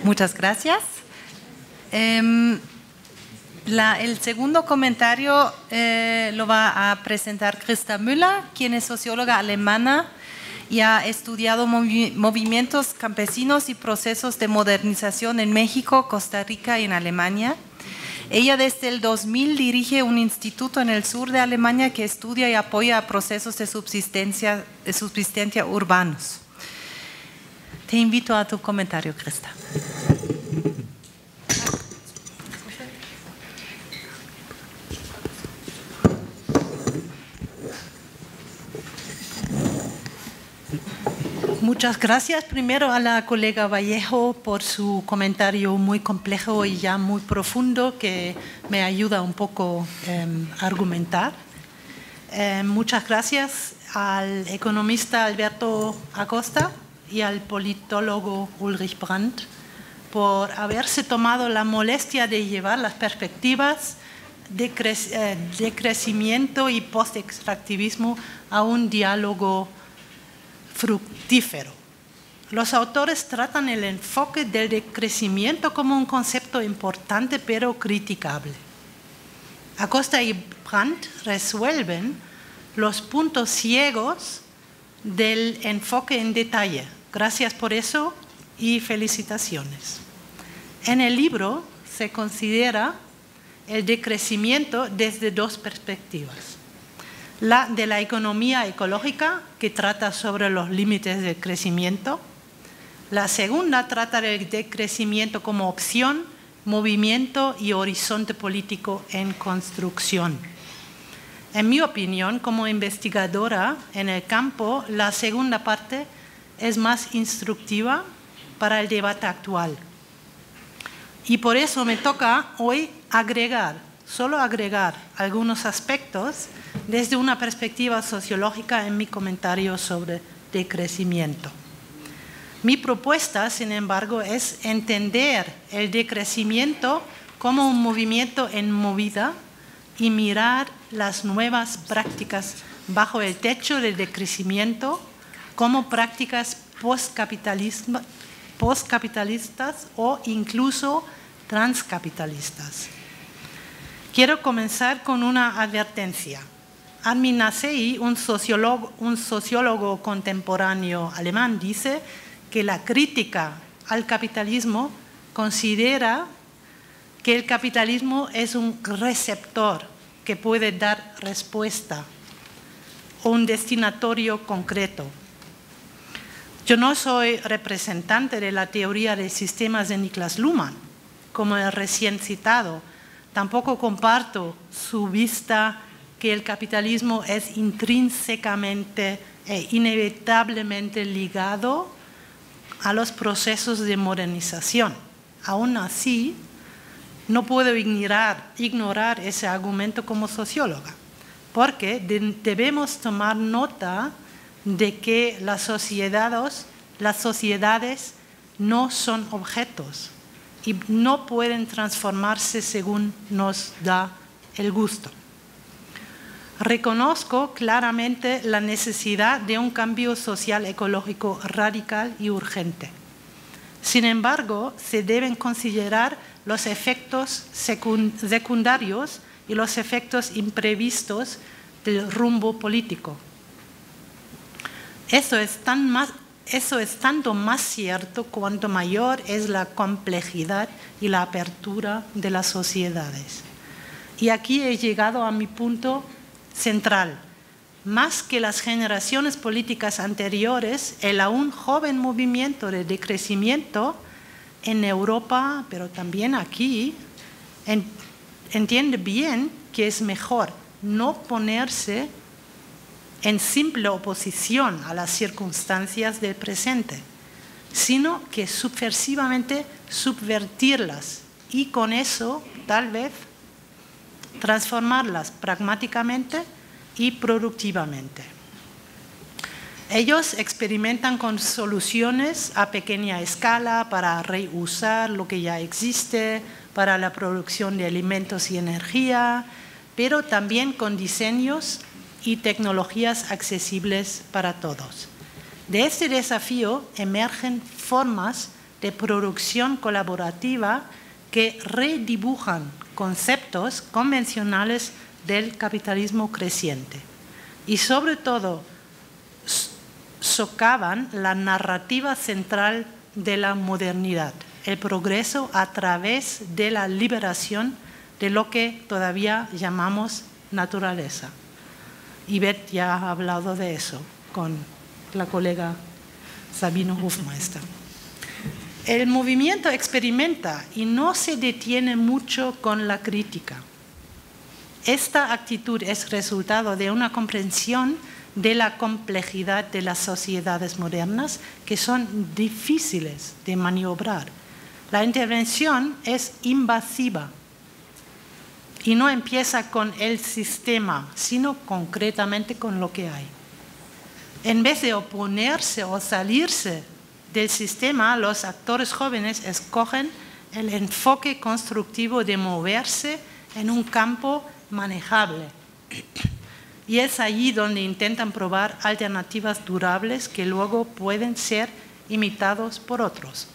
Muchas gracias. El segundo comentario lo va a presentar Christa Müller, quien es socióloga alemana y ha estudiado movimientos campesinos y procesos de modernización en México, Costa Rica y en Alemania. Ella desde el 2000 dirige un instituto en el sur de Alemania que estudia y apoya procesos de subsistencia urbanos. Te invito a tu comentario, Christa. Muchas gracias primero a la colega Vallejo por su comentario muy complejo y ya muy profundo que me ayuda un poco a argumentar. Muchas gracias al economista Alberto Acosta y al politólogo Ulrich Brandt por haberse tomado la molestia de llevar las perspectivas de crecimiento y post-extractivismo a un diálogo fructífero. Los autores tratan el enfoque del decrecimiento como un concepto importante pero criticable. Acosta y Brandt resuelven los puntos ciegos del enfoque en detalle. Gracias por eso y felicitaciones. En el libro se considera el decrecimiento desde dos perspectivas. La de la economía ecológica, que trata sobre los límites del crecimiento. La segunda trata del decrecimiento como opción, movimiento y horizonte político en construcción. En mi opinión, como investigadora en el campo, la segunda parte es más instructiva para el debate actual. Y por eso me toca hoy solo agregar algunos aspectos desde una perspectiva sociológica en mi comentario sobre decrecimiento. Mi propuesta, sin embargo, es entender el decrecimiento como un movimiento en movida y mirar las nuevas prácticas bajo el techo del decrecimiento como prácticas postcapitalistas o incluso transcapitalistas. Quiero comenzar con una advertencia. Armin Nassei, un sociólogo contemporáneo alemán, dice que la crítica al capitalismo considera que el capitalismo es un receptor que puede dar respuesta o un destinatario concreto. Yo no soy representante de la teoría de sistemas de Niklas Luhmann, como el recién citado. Tampoco comparto su vista que el capitalismo es intrínsecamente e inevitablemente ligado a los procesos de modernización. Aún así, no puedo ignorar ese argumento como socióloga, porque debemos tomar nota de que las sociedades no son objetos y no pueden transformarse según nos da el gusto. Reconozco claramente la necesidad de un cambio social ecológico radical y urgente. Sin embargo, se deben considerar los efectos secundarios y los efectos imprevistos del rumbo político. Eso es tanto más cierto cuanto mayor es la complejidad y la apertura de las sociedades. Y aquí he llegado a mi punto central. Más que las generaciones políticas anteriores, el aún joven movimiento de decrecimiento en Europa, pero también aquí, entiende bien que es mejor no ponerse en simple oposición a las circunstancias del presente, sino que subversivamente subvertirlas y con eso tal vez transformarlas pragmáticamente y productivamente. Ellos experimentan con soluciones a pequeña escala para reusar lo que ya existe, para la producción de alimentos y energía, pero también con diseños y tecnologías accesibles para todos. De este desafío emergen formas de producción colaborativa que redibujan conceptos convencionales del capitalismo creciente y sobre todo socavan la narrativa central de la modernidad, el progreso a través de la liberación de lo que todavía llamamos naturaleza. Ivette ya ha hablado de eso con la colega Sabine Hofmeister. El movimiento experimenta y no se detiene mucho con la crítica. Esta actitud es resultado de una comprensión de la complejidad de las sociedades modernas que son difíciles de maniobrar. La intervención es invasiva y no empieza con el sistema, sino concretamente con lo que hay. En vez de oponerse o salirse del sistema, los actores jóvenes escogen el enfoque constructivo de moverse en un campo manejable. Y es allí donde intentan probar alternativas durables que luego pueden ser imitados por otros.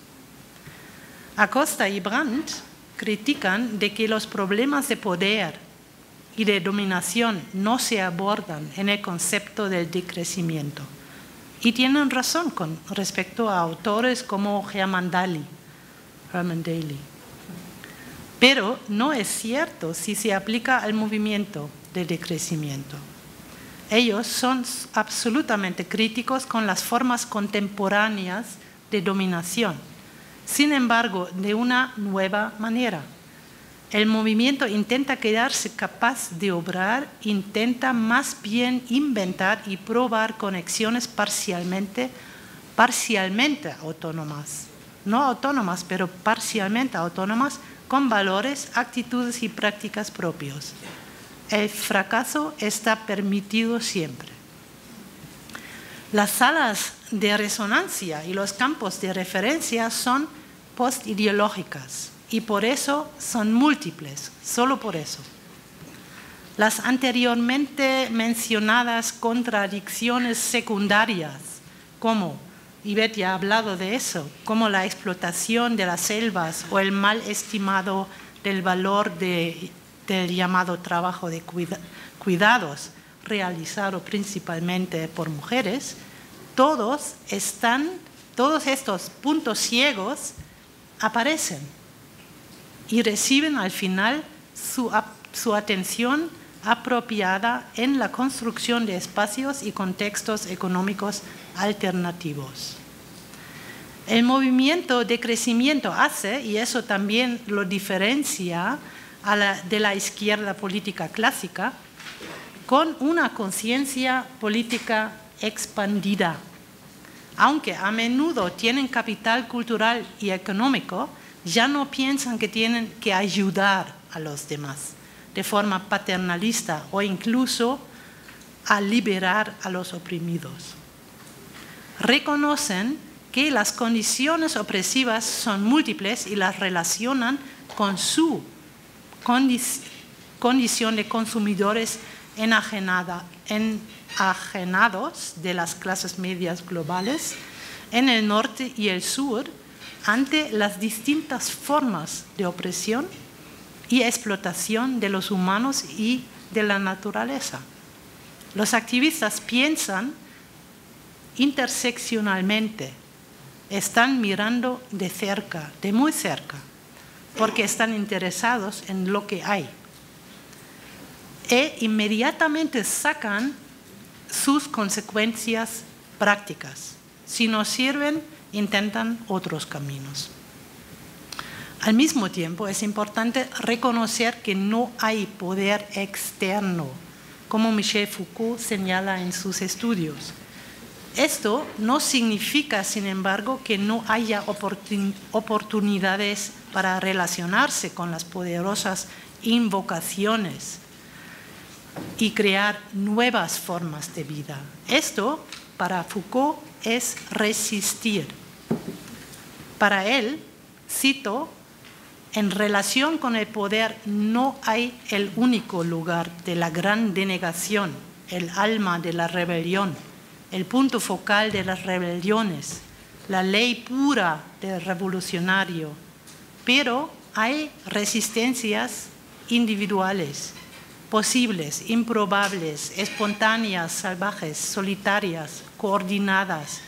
Acosta y Brandt critican de que los problemas de poder y de dominación no se abordan en el concepto del decrecimiento. Y tienen razón con respecto a autores como Herman Daly. Pero no es cierto si se aplica al movimiento de decrecimiento. Ellos son absolutamente críticos con las formas contemporáneas de dominación. Sin embargo, de una nueva manera. El movimiento intenta quedarse capaz de obrar, intenta más bien inventar y probar conexiones parcialmente autónomas. No autónomas, pero parcialmente autónomas, con valores, actitudes y prácticas propios. El fracaso está permitido siempre. Las salas de resonancia y los campos de referencia son postideológicas y por eso son múltiples, solo por eso. Las anteriormente mencionadas contradicciones secundarias, como Ivette ya ha hablado de eso, como la explotación de las selvas o el mal estimado del valor del llamado trabajo de cuidados, realizado principalmente por mujeres, todos estos puntos ciegos aparecen y reciben al final su atención apropiada en la construcción de espacios y contextos económicos alternativos. El movimiento de crecimiento hace, y eso también lo diferencia de la izquierda política clásica, con una conciencia política expandida. Aunque a menudo tienen capital cultural y económico, ya no piensan que tienen que ayudar a los demás de forma paternalista o incluso a liberar a los oprimidos. Reconocen que las condiciones opresivas son múltiples y las relacionan con su condición de consumidores enajenados de las clases medias globales en el norte y el sur ante las distintas formas de opresión y explotación de los humanos y de la naturaleza. Los activistas piensan interseccionalmente, están mirando de cerca, de muy cerca, porque están interesados en lo que hay. E inmediatamente sacan sus consecuencias prácticas. Si no sirven, intentan otros caminos. Al mismo tiempo, es importante reconocer que no hay poder externo, como Michel Foucault señala en sus estudios. Esto no significa, sin embargo, que no haya oportunidades para relacionarse con las poderosas invocaciones y crear nuevas formas de vida. Esto, para Foucault, es resistir. Para él, cito, en relación con el poder no hay el único lugar de la gran denegación, el alma de la rebelión, el punto focal de las rebeliones, la ley pura del revolucionario, pero hay resistencias individuales, posibles, improbables, espontáneas, salvajes, solitarias, coordinadas,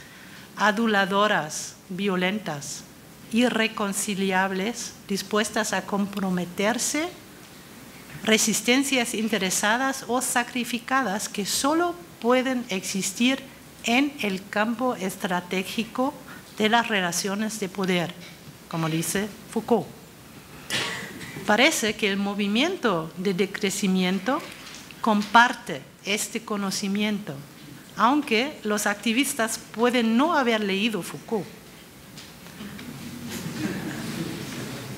aduladoras, violentas, irreconciliables, dispuestas a comprometerse, resistencias interesadas o sacrificadas que solo pueden existir en el campo estratégico de las relaciones de poder, como dice Foucault. Parece que el movimiento de decrecimiento comparte este conocimiento, aunque los activistas pueden no haber leído Foucault.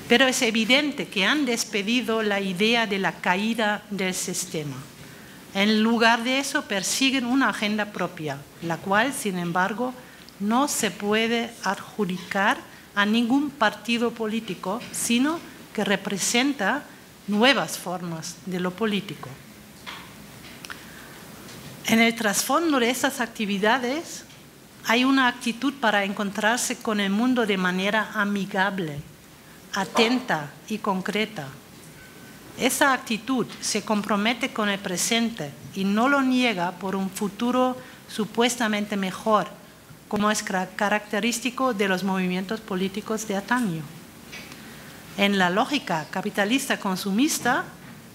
Pero es evidente que han despedido la idea de la caída del sistema. En lugar de eso, persiguen una agenda propia, la cual, sin embargo, no se puede adjudicar a ningún partido político, sino que representa nuevas formas de lo político. En el trasfondo de estas actividades hay una actitud para encontrarse con el mundo de manera amigable, atenta y concreta. Esa actitud se compromete con el presente y no lo niega por un futuro supuestamente mejor, como es característico de los movimientos políticos de antaño. En la lógica capitalista consumista,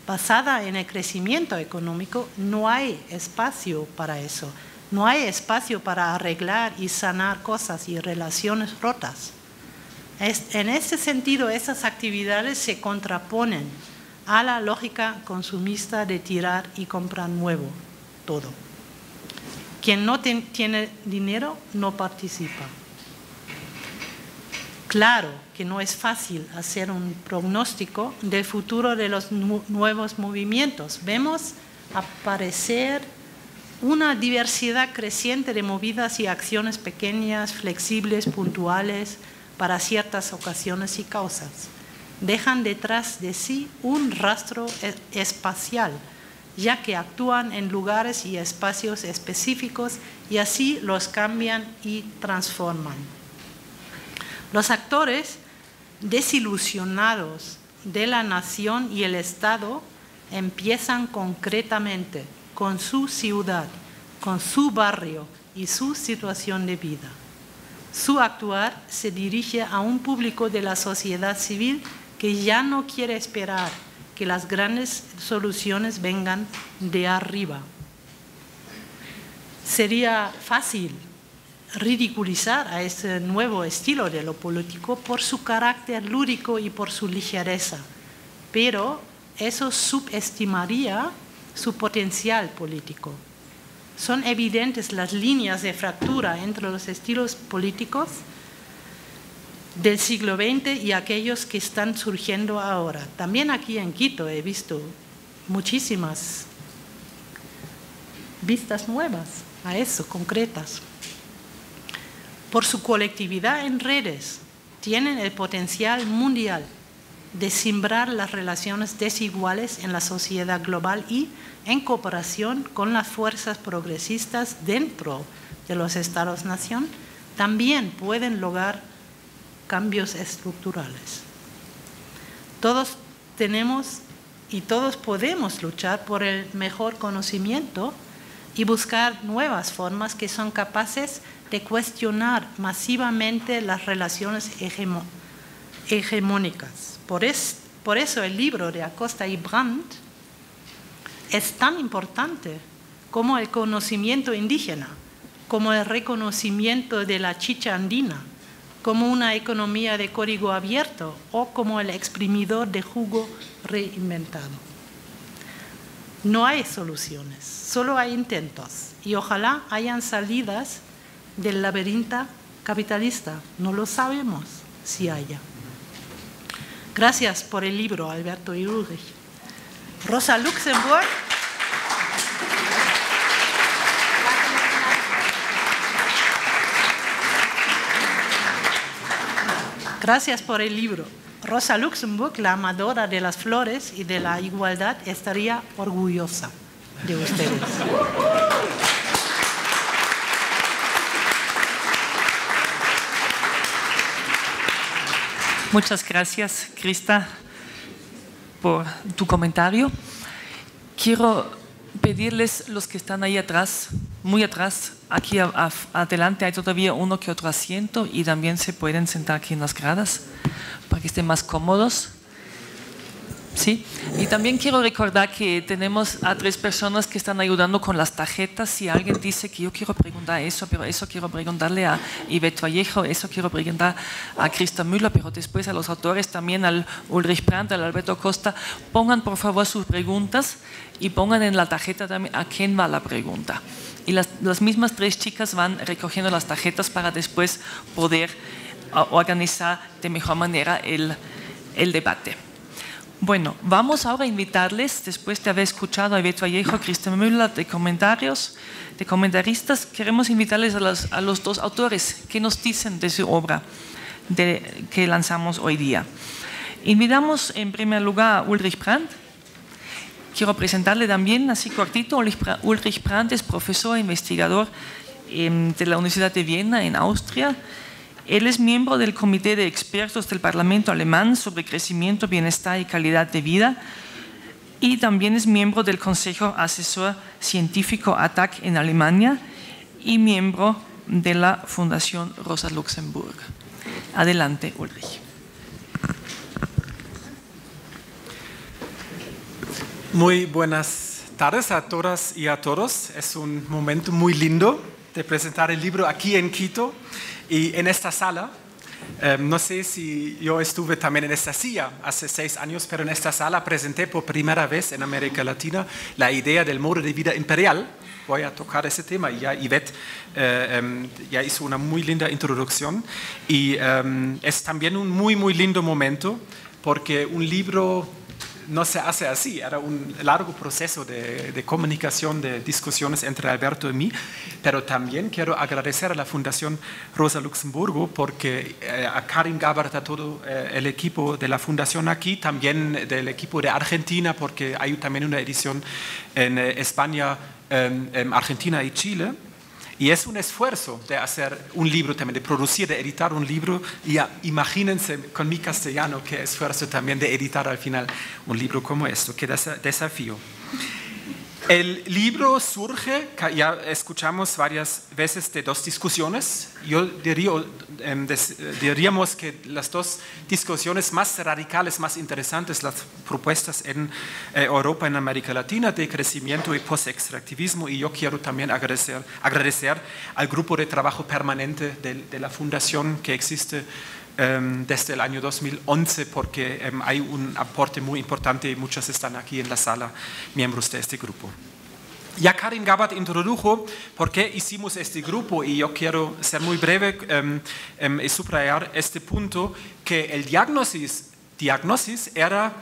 basada en el crecimiento económico, no hay espacio para eso. No hay espacio para arreglar y sanar cosas y relaciones rotas. En este sentido, esas actividades se contraponen a la lógica consumista de tirar y comprar nuevo, todo. Quien no tiene dinero no participa. Claro que no es fácil hacer un pronóstico del futuro de los nuevos movimientos. Vemos aparecer una diversidad creciente de movidas y acciones pequeñas, flexibles, puntuales, para ciertas ocasiones y causas. Dejan detrás de sí un rastro espacial, ya que actúan en lugares y espacios específicos y así los cambian y transforman. Los actores desilusionados de la nación y el Estado empiezan concretamente con su ciudad, con su barrio y su situación de vida. Su actuar se dirige a un público de la sociedad civil que ya no quiere esperar que las grandes soluciones vengan de arriba. Sería fácil ridiculizar a este nuevo estilo de lo político por su carácter lúdico y por su ligereza, pero eso subestimaría su potencial político. Son evidentes las líneas de fractura entre los estilos políticos del siglo XX y aquellos que están surgiendo ahora. También aquí en Quito he visto muchísimas vistas nuevas a eso, concretas. Por su colectividad en redes, tienen el potencial mundial de simbrar las relaciones desiguales en la sociedad global y en cooperación con las fuerzas progresistas dentro de los Estados-nación, también pueden lograr cambios estructurales. Todos tenemos y todos podemos luchar por el mejor conocimiento y buscar nuevas formas que son capaces de cuestionar masivamente las relaciones hegemónicas. Por eso el libro de Acosta y Brandt es tan importante como el conocimiento indígena, como el reconocimiento de la chicha andina, como una economía de código abierto o como el exprimidor de jugo reinventado. No hay soluciones, solo hay intentos y ojalá hayan salidas del laberinto capitalista. No lo sabemos si haya. Gracias por el libro, Alberto y Ulrich. Rosa Luxemburg. Gracias por el libro. Rosa Luxemburg, la amadora de las flores y de la igualdad, estaría orgullosa de ustedes. Muchas gracias, Krista, por tu comentario. Quiero pedirles, los que están ahí atrás, muy atrás, aquí adelante hay todavía uno que otro asiento y también se pueden sentar aquí en las gradas para que estén más cómodos. ¿Sí? Y también quiero recordar que tenemos a 3 personas que están ayudando con las tarjetas. Si alguien dice que yo quiero preguntar eso, pero eso quiero preguntarle a Yvette Vallejo, eso quiero preguntar a Krista Müller, pero después a los autores también, al Ulrich Brandt, al Alberto Costa, pongan por favor sus preguntas y pongan en la tarjeta también a quién va la pregunta. Y las mismas 3 chicas van recogiendo las tarjetas para después poder organizar de mejor manera el debate. Bueno, vamos ahora a invitarles, después de haber escuchado a Yvette Vallejo, Krista Müller, de comentaristas, queremos invitarles a los 2 autores que nos dicen de su obra que lanzamos hoy día. Invitamos en primer lugar a Ulrich Brandt. Quiero presentarle también, así cortito. Ulrich Brandt es profesor e investigador de la Universidad de Viena, en Austria. Él es miembro del Comité de Expertos del Parlamento Alemán sobre Crecimiento, Bienestar y Calidad de Vida y también es miembro del Consejo Asesor Científico ATTAC en Alemania y miembro de la Fundación Rosa Luxemburg. Adelante, Ulrich. Muy buenas tardes a todas y a todos. Es un momento muy lindo de presentar el libro aquí en Quito. Y en esta sala, no sé si yo estuve también en esta silla hace 6 años, pero en esta sala presenté por primera vez en América Latina la idea del modo de vida imperial. Voy a tocar ese tema y ya Yvette ya hizo una muy linda introducción. Y es también un muy, muy lindo momento porque un libro no se hace así, era un largo proceso de comunicación, de discusiones entre Alberto y mí, pero también quiero agradecer a la Fundación Rosa Luxemburgo porque a Karin Gabbard, a todo el equipo de la Fundación aquí, también del equipo de Argentina, porque hay también una edición en España, Argentina y Chile. Y es un esfuerzo de hacer un libro también, de producir, de editar un libro. Y ya, imagínense con mi castellano qué esfuerzo también de editar al final un libro como esto, qué desafío. El libro surge, ya escuchamos varias veces de 2 discusiones. Yo diríamos que las 2 discusiones más radicales, más interesantes, las propuestas en Europa, en América Latina, de crecimiento y post-extractivismo. Y yo quiero también agradecer al grupo de trabajo permanente de la fundación que existe desde el año 2011, porque hay un aporte muy importante y muchos están aquí en la sala, miembros de este grupo. Ya Karin Gabbard introdujo por qué hicimos este grupo y yo quiero ser muy breve y subrayar este punto, que el diagnóstico era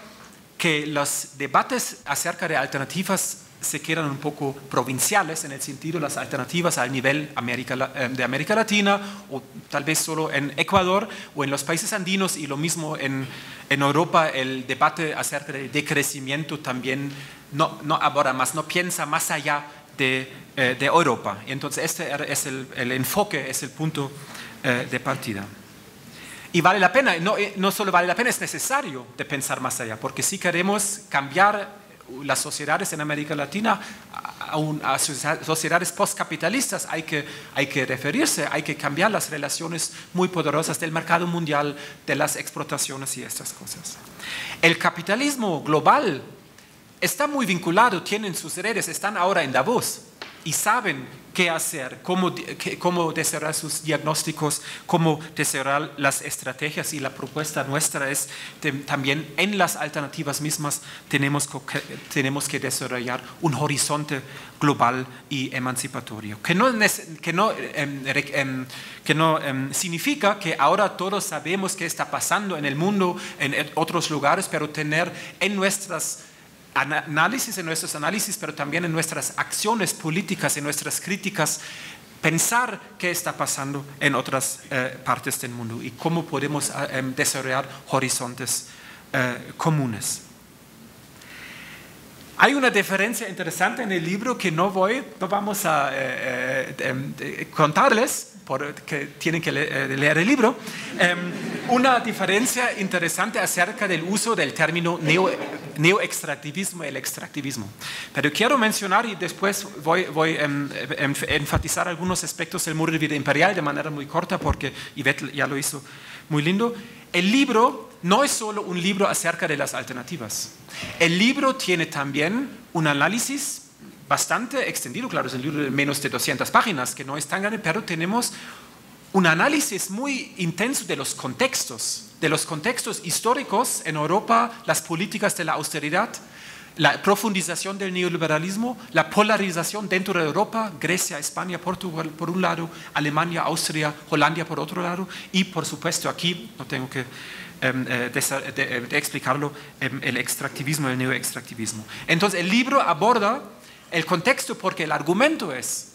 que los debates acerca de alternativas se quedan un poco provinciales, en el sentido de las alternativas al nivel de América Latina o tal vez solo en Ecuador o en los países andinos, y lo mismo en Europa. El debate acerca del decrecimiento también no aborda más, no piensa más allá de Europa. Y entonces este es el enfoque, es el punto de partida. Y vale la pena, no solo vale la pena, es necesario de pensar más allá, porque si queremos cambiar las sociedades en América Latina a sociedades postcapitalistas, hay que referirse, hay que cambiar las relaciones muy poderosas del mercado mundial, de las exportaciones y estas cosas. El capitalismo global está muy vinculado, tienen sus redes, están ahora en Davos y saben qué hacer, cómo desarrollar sus diagnósticos, cómo desarrollar las estrategias, y la propuesta nuestra es también en las alternativas mismas tenemos que desarrollar un horizonte global y emancipatorio, que no significa que ahora todos sabemos qué está pasando en el mundo, en otros lugares, pero tener en nuestros análisis, pero también en nuestras acciones políticas, en nuestras críticas, pensar qué está pasando en otras partes del mundo y cómo podemos desarrollar horizontes comunes. Hay una diferencia interesante en el libro que no vamos a contarles, porque tienen que leer el libro. Una diferencia interesante acerca del uso del término neoextractivismo y el extractivismo. Pero quiero mencionar, y después voy a enfatizar algunos aspectos del muro de vida imperial de manera muy corta, porque Ivette ya lo hizo muy lindo. El libro no es solo un libro acerca de las alternativas. El libro tiene también un análisis bastante extendido, claro, es un libro de menos de 200 páginas, que no es tan grande, pero tenemos un análisis muy intenso de los contextos históricos en Europa, las políticas de la austeridad, la profundización del neoliberalismo, la polarización dentro de Europa, Grecia, España, Portugal por un lado, Alemania, Austria, Holanda por otro lado, y por supuesto aquí, no tengo que de explicarlo, el extractivismo, el neoextractivismo. Entonces el libro aborda el contexto porque el argumento es: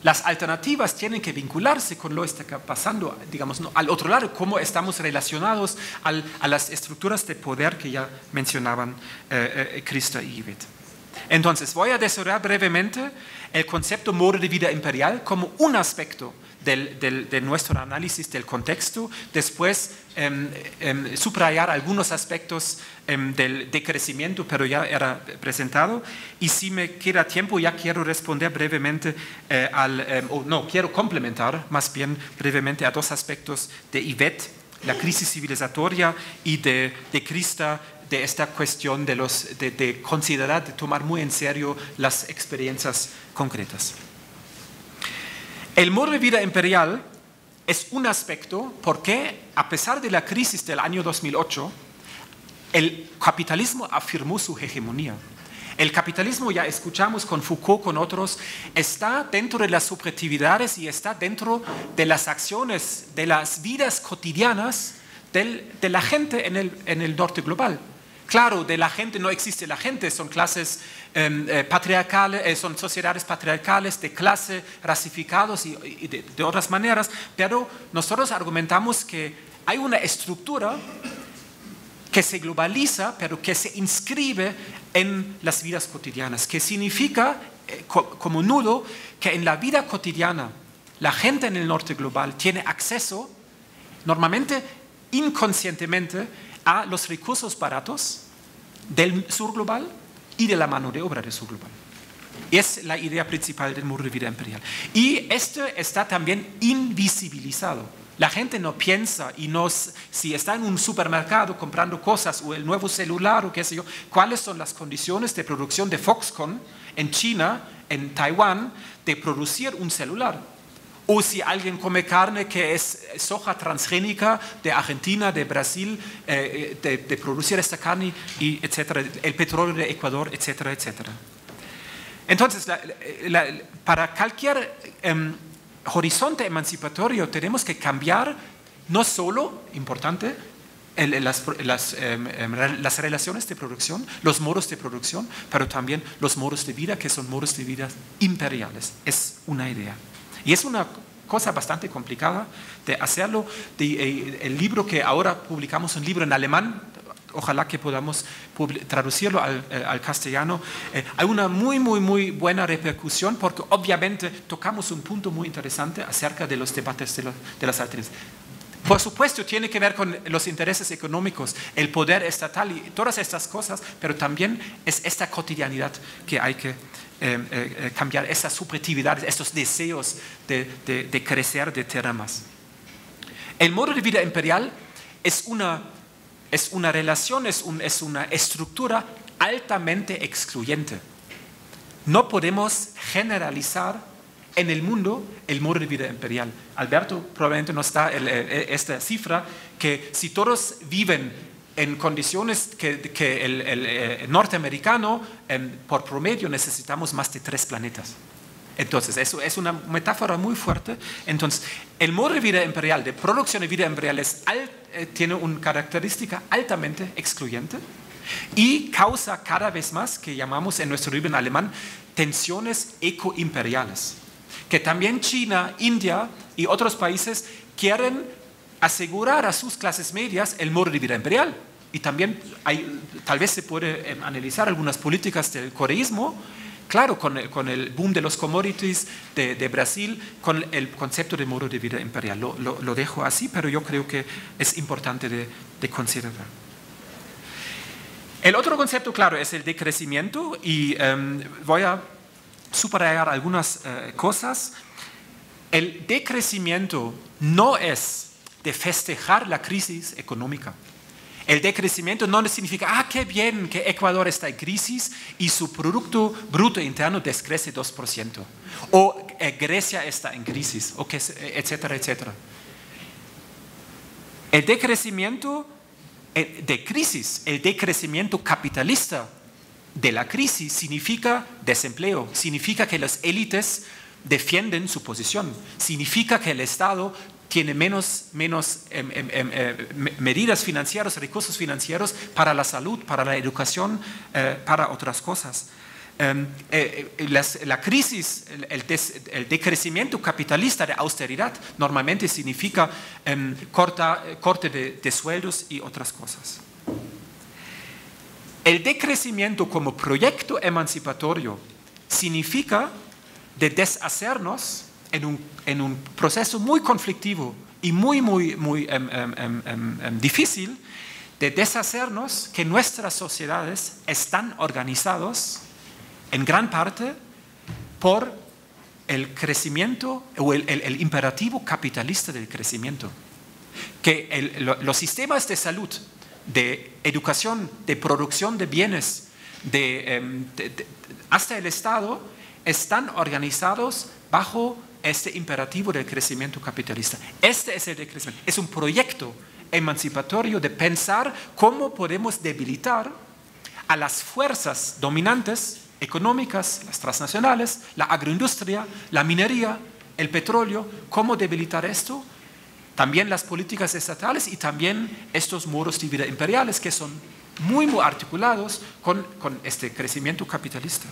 las alternativas tienen que vincularse con lo que está pasando, digamos, ¿no?, al otro lado, cómo estamos relacionados a las estructuras de poder que ya mencionaban Krista y Ivette. Entonces, voy a desarrollar brevemente el concepto modo de vida imperial como un aspecto de nuestro análisis del contexto, después subrayar algunos aspectos del decrecimiento, pero ya era presentado, y si me queda tiempo ya quiero responder brevemente quiero complementar más bien brevemente a dos aspectos de Ivette, la crisis civilizatoria, y de Krista, de esta cuestión de considerar, de tomar muy en serio las experiencias concretas. El modo de vida imperial es un aspecto porque, a pesar de la crisis del año 2008, el capitalismo afirmó su hegemonía. El capitalismo, ya escuchamos con Foucault, con otros, está dentro de las subjetividades y está dentro de las acciones, de las vidas cotidianas de la gente en el norte global. Claro, de la gente no existe la gente, son clases patriarcales, son sociedades patriarcales de clase, rasificados y de otras maneras, pero nosotros argumentamos que hay una estructura que se globaliza, pero que se inscribe en las vidas cotidianas, que significa como nudo que en la vida cotidiana la gente en el norte global tiene acceso, normalmente inconscientemente, a los recursos baratos del sur global y de la mano de obra del sur global. Es la idea principal del muro de vida imperial. Y esto está también invisibilizado. La gente no piensa si está en un supermercado comprando cosas o el nuevo celular o qué sé yo, cuáles son las condiciones de producción de Foxconn en China, en Taiwán, de producir un celular. O si alguien come carne que es soja transgénica de Argentina, de Brasil, de producir esta carne, y etcétera, el petróleo de Ecuador, etcétera, etcétera. Entonces, para cualquier horizonte emancipatorio tenemos que cambiar no solo, importante, las relaciones de producción, los modos de producción, pero también los modos de vida, que son modos de vida imperiales. Es una idea. Y es una cosa bastante complicada de hacerlo. El libro que ahora publicamos, un libro en alemán, ojalá que podamos traducirlo al castellano, hay una muy buena repercusión porque obviamente tocamos un punto muy interesante acerca de los debates de las alternativas. Por supuesto, tiene que ver con los intereses económicos, el poder estatal y todas estas cosas, pero también es esta cotidianidad que hay que cambiar, estas subjetividades, estos deseos de crecer, de tener más. El modo de vida imperial es una relación, es una estructura altamente excluyente. No podemos generalizar en el mundo el modo de vida imperial. Alberto probablemente nos da esta cifra, que si todos viven en condiciones que el norteamericano, por promedio necesitamos más de 3 planetas. Entonces, eso es una metáfora muy fuerte. Entonces, el modo de vida imperial, de producción de vida imperial, tiene una característica altamente excluyente y causa cada vez más, que llamamos en nuestro libro en alemán, tensiones ecoimperiales, que también China, India y otros países quieren asegurar a sus clases medias el modo de vida imperial. Y también tal vez se puede analizar algunas políticas del coreísmo, claro, con el boom de los commodities de Brasil, con el concepto de modo de vida imperial. Lo dejo así, pero yo creo que es importante de considerar. El otro concepto, claro, es el decrecimiento, y voy a subrayar algunas cosas. El decrecimiento no es de festejar la crisis económica. El decrecimiento no significa, qué bien que Ecuador está en crisis y su Producto Bruto Interno decrece 2%. O Grecia está en crisis, etcétera, etcétera. El decrecimiento de crisis, el decrecimiento capitalista de la crisis significa desempleo, significa que las élites defienden su posición, significa que el Estado tiene menos medidas financieras, recursos financieros para la salud, para la educación, para otras cosas. La crisis, el decrecimiento capitalista de austeridad normalmente significa corte de sueldos y otras cosas. El decrecimiento como proyecto emancipatorio significa de deshacernos en un proceso muy conflictivo y muy difícil, de deshacernos que nuestras sociedades están organizadas en gran parte por el crecimiento o el imperativo capitalista del crecimiento. Que los sistemas de salud, de educación, de producción de bienes, hasta el Estado, están organizados bajo este imperativo del crecimiento capitalista. Este es el decrecimiento. Es un proyecto emancipatorio de pensar cómo podemos debilitar a las fuerzas dominantes económicas, las transnacionales, la agroindustria, la minería, el petróleo, cómo debilitar esto. También las políticas estatales y también estos modos de vida imperiales que son muy articulados con este crecimiento capitalista.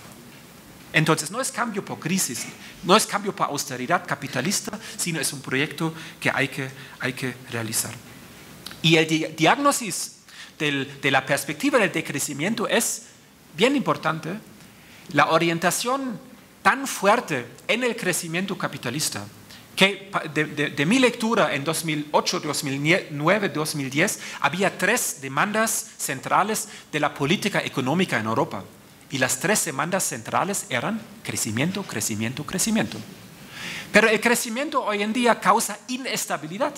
Entonces, no es cambio por crisis, no es cambio por austeridad capitalista, sino es un proyecto que hay que realizar. Y el diagnóstico de la perspectiva del decrecimiento es bien importante. La orientación tan fuerte en el crecimiento capitalista, que de mi lectura en 2008, 2009, 2010, había 3 demandas centrales de la política económica en Europa. Y las 3 demandas centrales eran crecimiento, crecimiento, crecimiento. Pero el crecimiento hoy en día causa inestabilidad.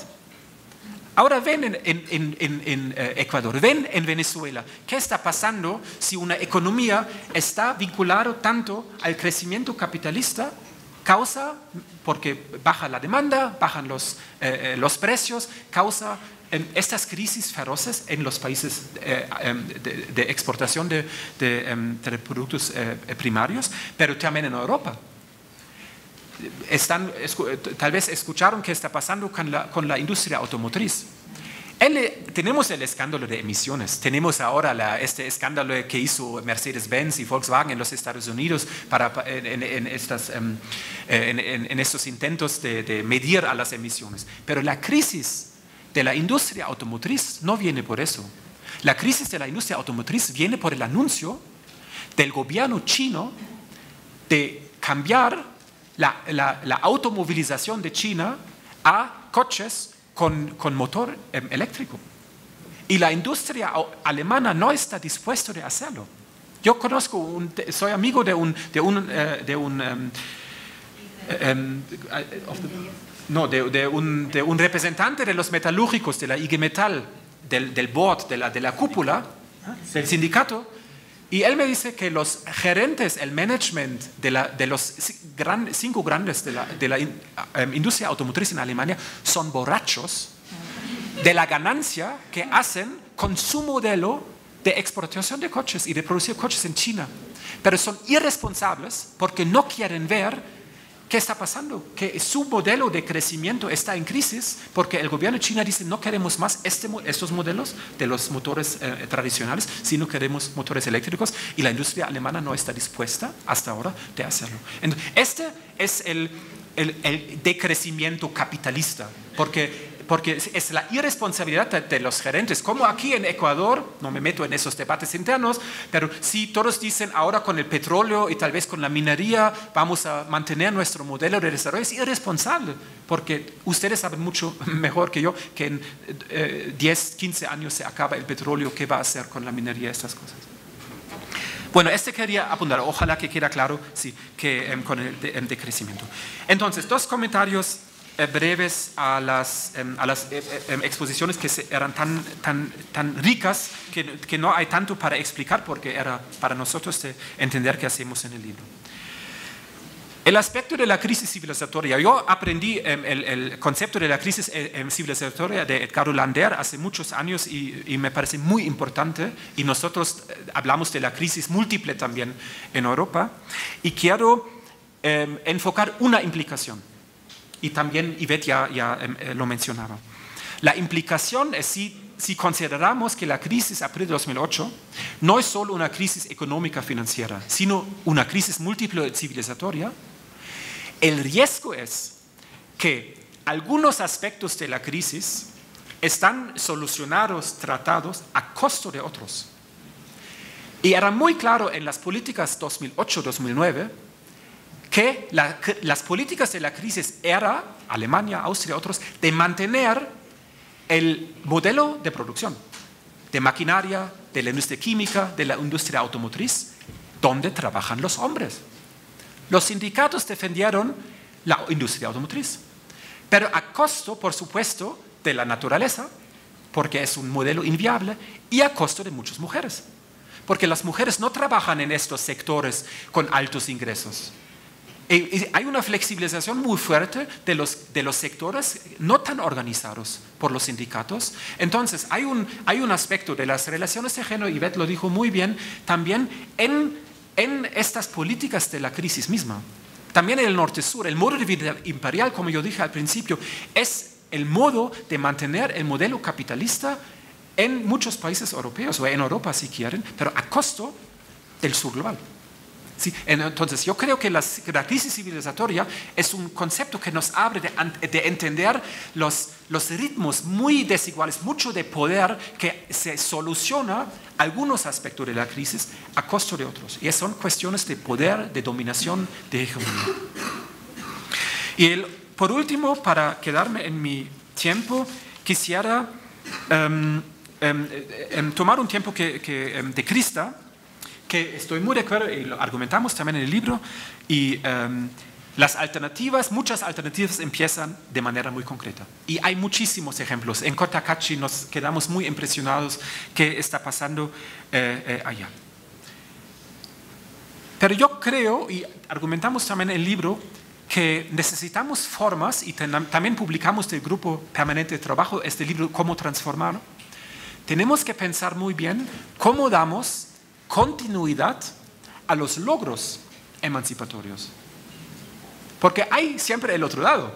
Ahora ven en Ecuador, ven en Venezuela, ¿qué está pasando si una economía está vinculada tanto al crecimiento capitalista? Causa, porque baja la demanda, bajan los precios, causa estas crisis feroces en los países de exportación de productos primarios, pero también en Europa. Tal vez escucharon qué está pasando con la industria automotriz. Tenemos el escándalo de emisiones, tenemos ahora este escándalo que hizo Mercedes-Benz y Volkswagen en los Estados Unidos en estos intentos de medir a las emisiones. Pero la crisis de la industria automotriz no viene por eso. La crisis de la industria automotriz viene por el anuncio del gobierno chino de cambiar la automovilización de China a coches con motor eléctrico. Y la industria alemana no está dispuesta a hacerlo. Yo soy amigo de un representante de los metalúrgicos de la IG Metall, del board, de la cúpula, del sindicato, y él me dice que los gerentes, el management de los 5 grandes de la industria automotriz en Alemania son borrachos de la ganancia que hacen con su modelo de exportación de coches y de producir coches en China. Pero son irresponsables porque no quieren ver qué está pasando, que su modelo de crecimiento está en crisis porque el gobierno de China dice no queremos más estos modelos de los motores tradicionales, sino queremos motores eléctricos, y la industria alemana no está dispuesta hasta ahora de hacerlo. Entonces, este es el decrecimiento capitalista, porque es la irresponsabilidad de los gerentes, como aquí en Ecuador. No me meto en esos debates internos, pero si todos dicen ahora con el petróleo y tal vez con la minería vamos a mantener nuestro modelo de desarrollo, es irresponsable, porque ustedes saben mucho mejor que yo que en 10, 15 años se acaba el petróleo. ¿Qué va a hacer con la minería, estas cosas? Bueno, quería apuntar, ojalá que quede claro, sí, que con el decrecimiento. Entonces, 2 comentarios breves a las exposiciones que eran tan ricas que no hay tanto para explicar, porque era para nosotros de entender qué hacemos en el libro. El aspecto de la crisis civilizatoria. Yo aprendí el concepto de la crisis civilizatoria de Edgardo Lander hace muchos años y me parece muy importante, y nosotros hablamos de la crisis múltiple también en Europa, y quiero enfocar una implicación. Y también Yvette ya lo mencionaba. La implicación es si consideramos que la crisis abril de 2008 no es solo una crisis económica financiera, sino una crisis múltiple civilizatoria, el riesgo es que algunos aspectos de la crisis están solucionados, tratados a costo de otros. Y era muy claro en las políticas 2008-2009 que las políticas de la crisis era, Alemania, Austria, otros, de mantener el modelo de producción, de maquinaria, de la industria química, de la industria automotriz, donde trabajan los hombres. Los sindicatos defendieron la industria automotriz, pero a costo, por supuesto, de la naturaleza, porque es un modelo inviable, y a costo de muchas mujeres, porque las mujeres no trabajan en estos sectores con altos ingresos. Hay una flexibilización muy fuerte de los sectores no tan organizados por los sindicatos. Entonces, hay un aspecto de las relaciones de género, y Yvette lo dijo muy bien, también en estas políticas de la crisis misma. También en el norte-sur, el modo de vida imperial, como yo dije al principio, es el modo de mantener el modelo capitalista en muchos países europeos, o en Europa si quieren, pero a costo del sur global. Sí, entonces yo creo que la crisis civilizatoria es un concepto que nos abre de entender los ritmos muy desiguales, mucho de poder, que se soluciona algunos aspectos de la crisis a costo de otros. Y son cuestiones de poder, de dominación, de hegemonía. Y por último, para quedarme en mi tiempo, quisiera tomar un tiempo de Krista, que estoy muy de acuerdo, y lo argumentamos también en el libro, y muchas alternativas empiezan de manera muy concreta. Y hay muchísimos ejemplos. En Cotacachi nos quedamos muy impresionados qué está pasando allá. Pero yo creo, y argumentamos también en el libro, que necesitamos formas, y también publicamos del grupo permanente de trabajo este libro, Cómo transformar. Tenemos que pensar muy bien cómo damos continuidad a los logros emancipatorios. Porque hay siempre el otro lado.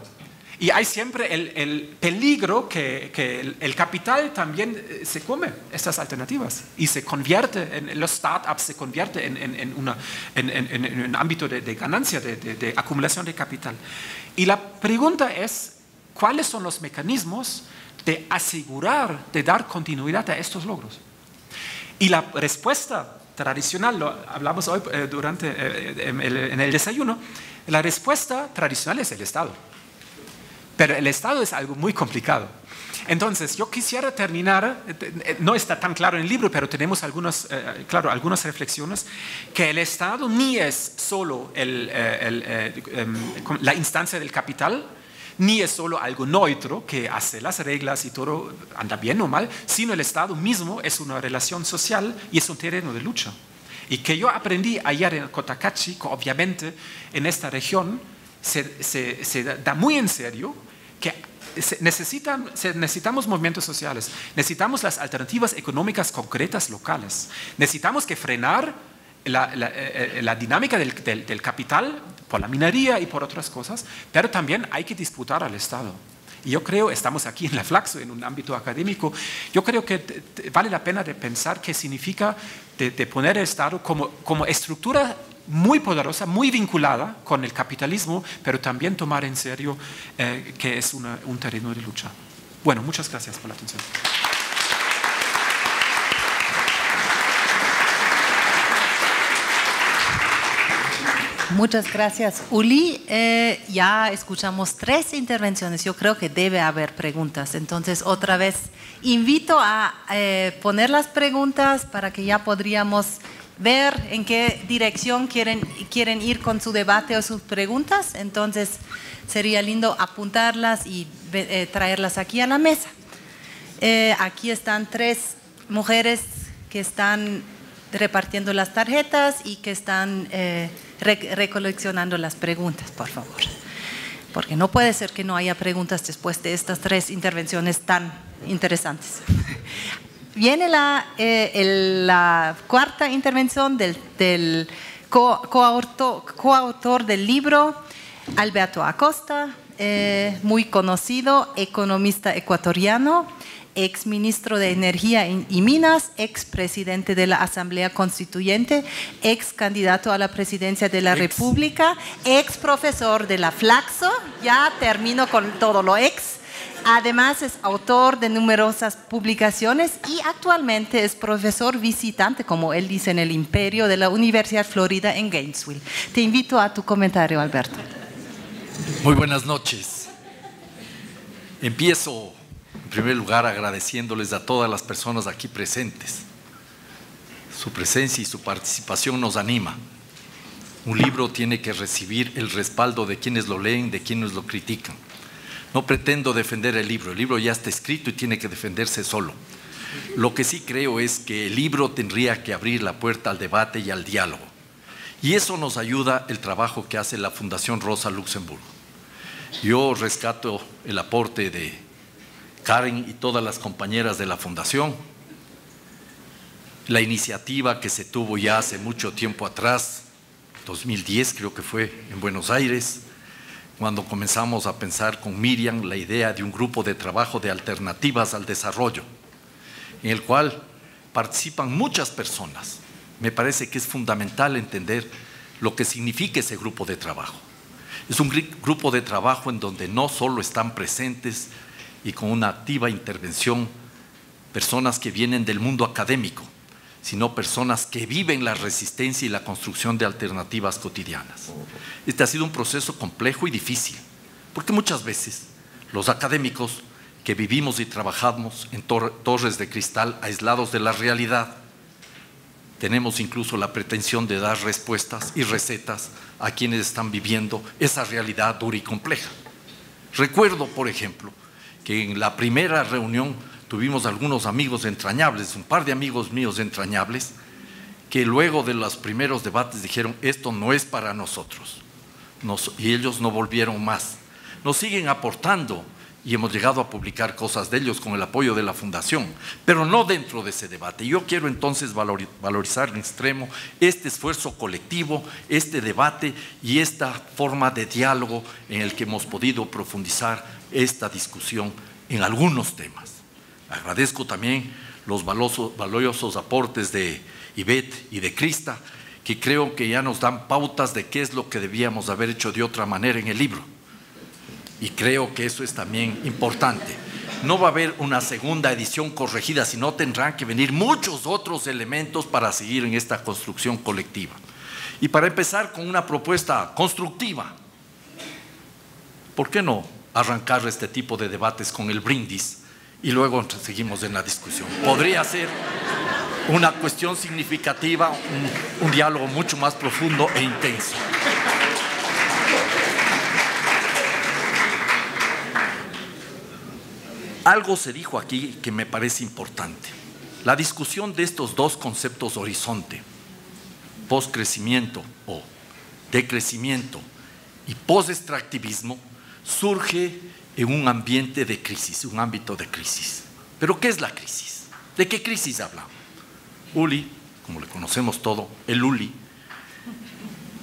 Y hay siempre el peligro que el capital también se come estas alternativas y se convierte, los startups se convierten en un ámbito de ganancia, de acumulación de capital. Y la pregunta es, ¿cuáles son los mecanismos de asegurar, de dar continuidad a estos logros? Y la respuesta tradicional, lo hablamos hoy en el desayuno, la respuesta tradicional es el Estado. Pero el Estado es algo muy complicado. Entonces, yo quisiera terminar, no está tan claro en el libro, pero tenemos algunas reflexiones, que el Estado ni es solo la instancia del capital, ni es solo algo neutro que hace las reglas y todo anda bien o mal, sino el Estado mismo es una relación social y es un terreno de lucha. Y que yo aprendí ayer en Cotacachi, que obviamente en esta región se da muy en serio que necesitamos movimientos sociales, necesitamos las alternativas económicas concretas locales, necesitamos que frenar la dinámica del capital por la minería y por otras cosas, pero también hay que disputar al Estado. Y yo creo, estamos aquí en la Flaxo, en un ámbito académico, yo creo que vale la pena de pensar qué significa de poner el Estado como estructura muy poderosa, muy vinculada con el capitalismo, pero también tomar en serio que es un terreno de lucha. Bueno, muchas gracias por la atención. Muchas gracias, Uli. Ya escuchamos 3 intervenciones. Yo creo que debe haber preguntas. Entonces, otra vez, invito a poner las preguntas para que ya podríamos ver en qué dirección quieren ir con su debate o sus preguntas. Entonces, sería lindo apuntarlas y traerlas aquí a la mesa. Aquí están 3 mujeres que están repartiendo las tarjetas y que están recoleccionando las preguntas, por favor. Porque no puede ser que no haya preguntas después de estas 3 intervenciones tan interesantes. Viene la 4ª intervención del coautor del libro, Alberto Acosta, muy conocido, economista ecuatoriano, ex ministro de Energía y Minas, ex presidente de la Asamblea Constituyente, ex candidato a la presidencia de la República, ex profesor de la Flaxo, ya termino con todo lo ex. Además es autor de numerosas publicaciones y actualmente es profesor visitante, como él dice, en el Imperio de la Universidad Florida en Gainesville. Te invito a tu comentario, Alberto. Muy buenas noches. Empiezo en primer lugar agradeciéndoles a todas las personas aquí presentes. Su presencia y su participación nos anima. Un libro tiene que recibir el respaldo de quienes lo leen, de quienes lo critican. No pretendo defender el libro ya está escrito y tiene que defenderse solo. Lo que sí creo es que el libro tendría que abrir la puerta al debate y al diálogo. Y eso nos ayuda el trabajo que hace la Fundación Rosa Luxemburgo. Yo rescato el aporte de Karen y todas las compañeras de la Fundación, la iniciativa que se tuvo ya hace mucho tiempo atrás, 2010 creo que fue en Buenos Aires, cuando comenzamos a pensar con Miriam la idea de un grupo de trabajo de alternativas al desarrollo, en el cual participan muchas personas. Me parece que es fundamental entender lo que significa ese grupo de trabajo. Es un grupo de trabajo en donde no solo están presentes y con una activa intervención personas que vienen del mundo académico, sino personas que viven la resistencia y la construcción de alternativas cotidianas. Este ha sido un proceso complejo y difícil, porque muchas veces los académicos que vivimos y trabajamos en torres de cristal aislados de la realidad, tenemos incluso la pretensión de dar respuestas y recetas a quienes están viviendo esa realidad dura y compleja. Recuerdo, por ejemplo, que en la primera reunión tuvimos algunos amigos entrañables, un par de amigos míos entrañables, que luego de los primeros debates dijeron: esto no es para nosotros. Y ellos no volvieron más. Nos siguen aportando y hemos llegado a publicar cosas de ellos con el apoyo de la Fundación, pero no dentro de ese debate. Yo quiero entonces valorizar en extremo este esfuerzo colectivo, este debate y esta forma de diálogo en el que hemos podido profundizar esta discusión en algunos temas. Agradezco también los valiosos aportes de Ivette y de Krista, que creo que ya nos dan pautas de qué es lo que debíamos haber hecho de otra manera en el libro. Y creo que eso es también importante. No va a haber una segunda edición corregida, sino tendrán que venir muchos otros elementos para seguir en esta construcción colectiva. Y para empezar con una propuesta constructiva, ¿por qué no arrancar este tipo de debates con el brindis y luego seguimos en la discusión. Podría ser una cuestión significativa, un diálogo mucho más profundo e intenso. Algo se dijo aquí que me parece importante. La discusión de estos dos conceptos horizonte, postcrecimiento o decrecimiento y postextractivismo, surge en un ambiente de crisis, un ámbito de crisis. ¿Pero qué es la crisis? ¿De qué crisis hablamos? Uli, como le conocemos todo, el Uli,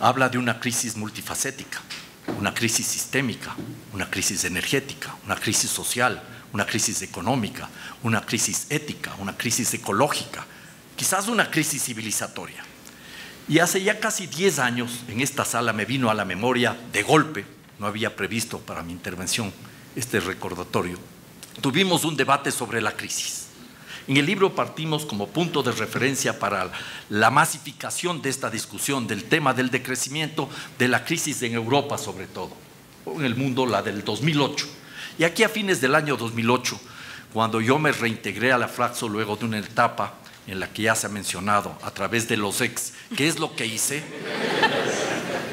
habla de una crisis multifacética, una crisis sistémica, una crisis energética, una crisis social, una crisis económica, una crisis ética, una crisis ecológica, quizás una crisis civilizatoria. Y hace ya casi 10 años en esta sala me vino a la memoria de golpe, no había previsto para mi intervención este recordatorio, tuvimos un debate sobre la crisis. En el libro partimos como punto de referencia para la masificación de esta discusión del tema del decrecimiento, de la crisis en Europa sobre todo, o en el mundo la del 2008. Y aquí a fines del año 2008, cuando yo me reintegré a la Flaxo luego de una etapa en la que ya se ha mencionado a través de los ex, ¿qué es lo que hice?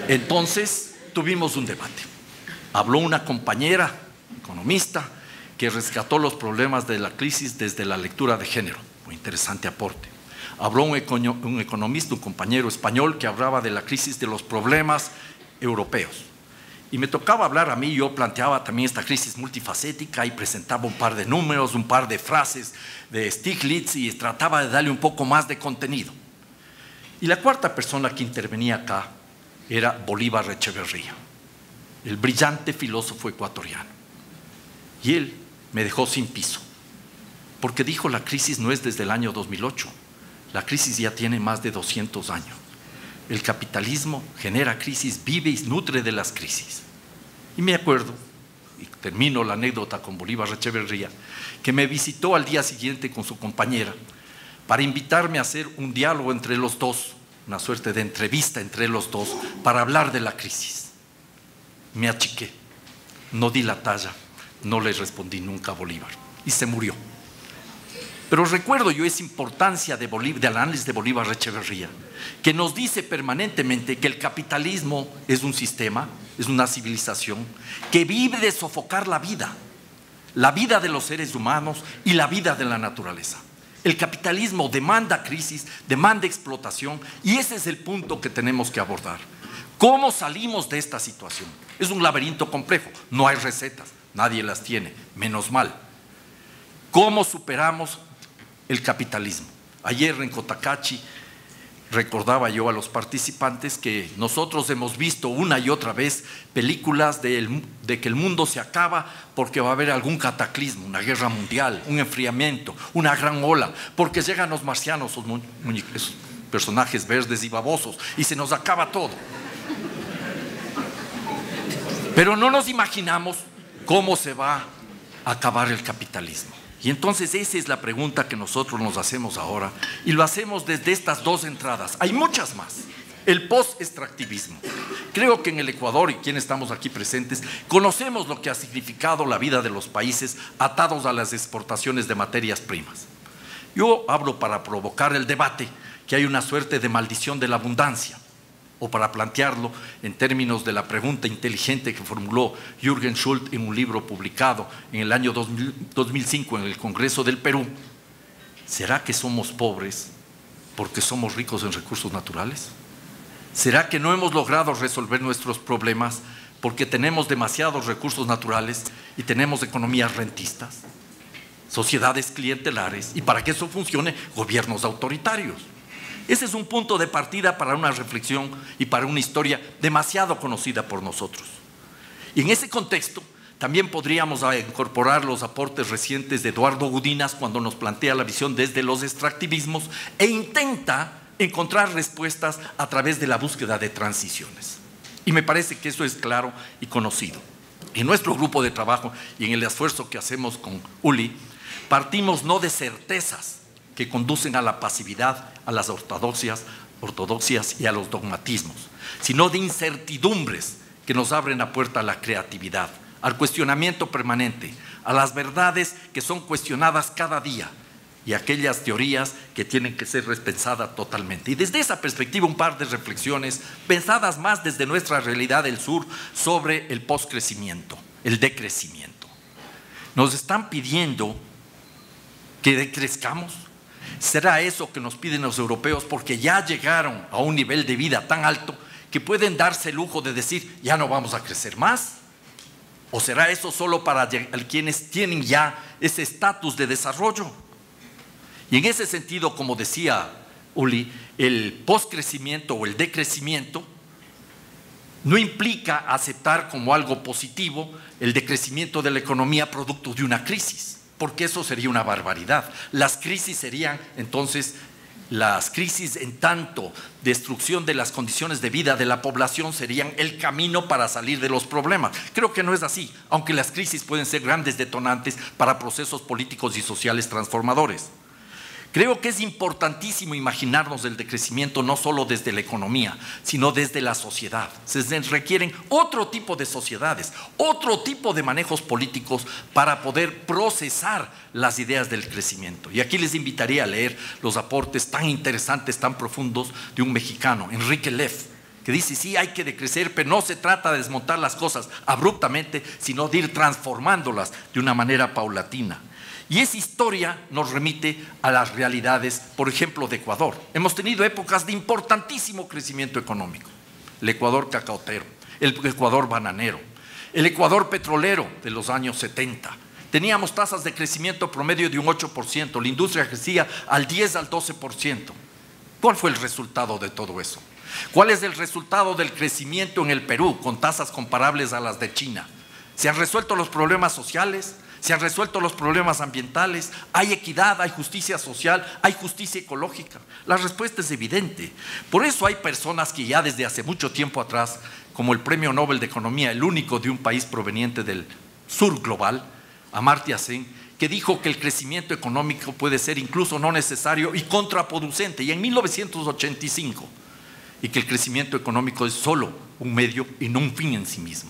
Entonces tuvimos un debate. Habló una compañera economista que rescató los problemas de la crisis desde la lectura de género. Muy interesante aporte. Habló un economista, un compañero español que hablaba de la crisis de los problemas europeos. Y me tocaba hablar a mí, yo planteaba también esta crisis multifacética y presentaba un par de números, un par de frases de Stiglitz y trataba de darle un poco más de contenido. Y la cuarta persona que intervenía acá era Bolívar Echeverría, el brillante filósofo ecuatoriano. Y él me dejó sin piso, porque dijo la crisis no es desde el año 2008, la crisis ya tiene más de 200 años. El capitalismo genera crisis, vive y nutre de las crisis. Y me acuerdo, y termino la anécdota con Bolívar Echeverría, que me visitó al día siguiente con su compañera para invitarme a hacer un diálogo entre los dos, una suerte de entrevista entre los dos, para hablar de la crisis. Me achiqué, no di la talla, no le respondí nunca a Bolívar y se murió. Pero recuerdo yo esa importancia del análisis de Bolívar Echeverría, que nos dice permanentemente que el capitalismo es un sistema, es una civilización que vive de sofocar la vida de los seres humanos y la vida de la naturaleza. El capitalismo demanda crisis, demanda explotación y ese es el punto que tenemos que abordar. ¿Cómo salimos de esta situación? Es un laberinto complejo, no hay recetas, nadie las tiene, menos mal. ¿Cómo superamos el capitalismo? Ayer en Cotacachi recordaba yo a los participantes que nosotros hemos visto una y otra vez películas de que el mundo se acaba porque va a haber algún cataclismo, una guerra mundial, un enfriamiento, una gran ola, porque llegan los marcianos, esos personajes verdes y babosos, y se nos acaba todo. Pero no nos imaginamos cómo se va a acabar el capitalismo. Y entonces esa es la pregunta que nosotros nos hacemos ahora y lo hacemos desde estas dos entradas. Hay muchas más. El post-extractivismo. Creo que en el Ecuador y quienes estamos aquí presentes conocemos lo que ha significado la vida de los países atados a las exportaciones de materias primas. Yo hablo para provocar el debate que hay una suerte de maldición de la abundancia, o para plantearlo en términos de la pregunta inteligente que formuló Jürgen Schult en un libro publicado en el año 2005 en el Congreso del Perú. ¿Será que somos pobres porque somos ricos en recursos naturales? ¿Será que no hemos logrado resolver nuestros problemas porque tenemos demasiados recursos naturales y tenemos economías rentistas, sociedades clientelares y para que eso funcione, gobiernos autoritarios? Ese es un punto de partida para una reflexión y para una historia demasiado conocida por nosotros. Y en ese contexto también podríamos incorporar los aportes recientes de Eduardo Gudinas cuando nos plantea la visión desde los extractivismos e intenta encontrar respuestas a través de la búsqueda de transiciones. Y me parece que eso es claro y conocido. En nuestro grupo de trabajo y en el esfuerzo que hacemos con Uli, partimos no de certezas que conducen a la pasividad, a las ortodoxias y a los dogmatismos, sino de incertidumbres que nos abren la puerta a la creatividad, al cuestionamiento permanente, a las verdades que son cuestionadas cada día y aquellas teorías que tienen que ser repensadas totalmente. Y desde esa perspectiva, un par de reflexiones pensadas más desde nuestra realidad del sur sobre el postcrecimiento, el decrecimiento. Nos están pidiendo que decrezcamos. ¿Será eso que nos piden los europeos porque ya llegaron a un nivel de vida tan alto que pueden darse el lujo de decir ya no vamos a crecer más? ¿O será eso solo para quienes tienen ya ese estatus de desarrollo? Y en ese sentido, como decía Uli, el postcrecimiento o el decrecimiento no implica aceptar como algo positivo el decrecimiento de la economía producto de una crisis, porque eso sería una barbaridad. Las crisis serían entonces las crisis en tanto destrucción de las condiciones de vida de la población serían el camino para salir de los problemas. Creo que no es así, aunque las crisis pueden ser grandes detonantes para procesos políticos y sociales transformadores. Creo que es importantísimo imaginarnos el decrecimiento no solo desde la economía, sino desde la sociedad. Se requieren otro tipo de sociedades, otro tipo de manejos políticos para poder procesar las ideas del crecimiento. Y aquí les invitaría a leer los aportes tan interesantes, tan profundos de un mexicano, Enrique Leff, que dice, sí, hay que decrecer, pero no se trata de desmontar las cosas abruptamente, sino de ir transformándolas de una manera paulatina. Y esa historia nos remite a las realidades, por ejemplo, de Ecuador. Hemos tenido épocas de importantísimo crecimiento económico. El Ecuador cacautero, el Ecuador bananero, el Ecuador petrolero de los años 70. Teníamos tasas de crecimiento promedio de un 8%, la industria crecía al 10 al 12%. ¿Cuál fue el resultado de todo eso? ¿Cuál es el resultado del crecimiento en el Perú con tasas comparables a las de China? ¿Se han resuelto los problemas sociales? ¿Se han resuelto los problemas ambientales? ¿Hay equidad? ¿Hay justicia social? ¿Hay justicia ecológica? La respuesta es evidente. Por eso hay personas que ya desde hace mucho tiempo atrás, como el Premio Nobel de Economía, el único de un país proveniente del sur global, Amartya Sen, que dijo que el crecimiento económico puede ser incluso no necesario y contraproducente, y en 1985, y que el crecimiento económico es solo un medio y no un fin en sí mismo.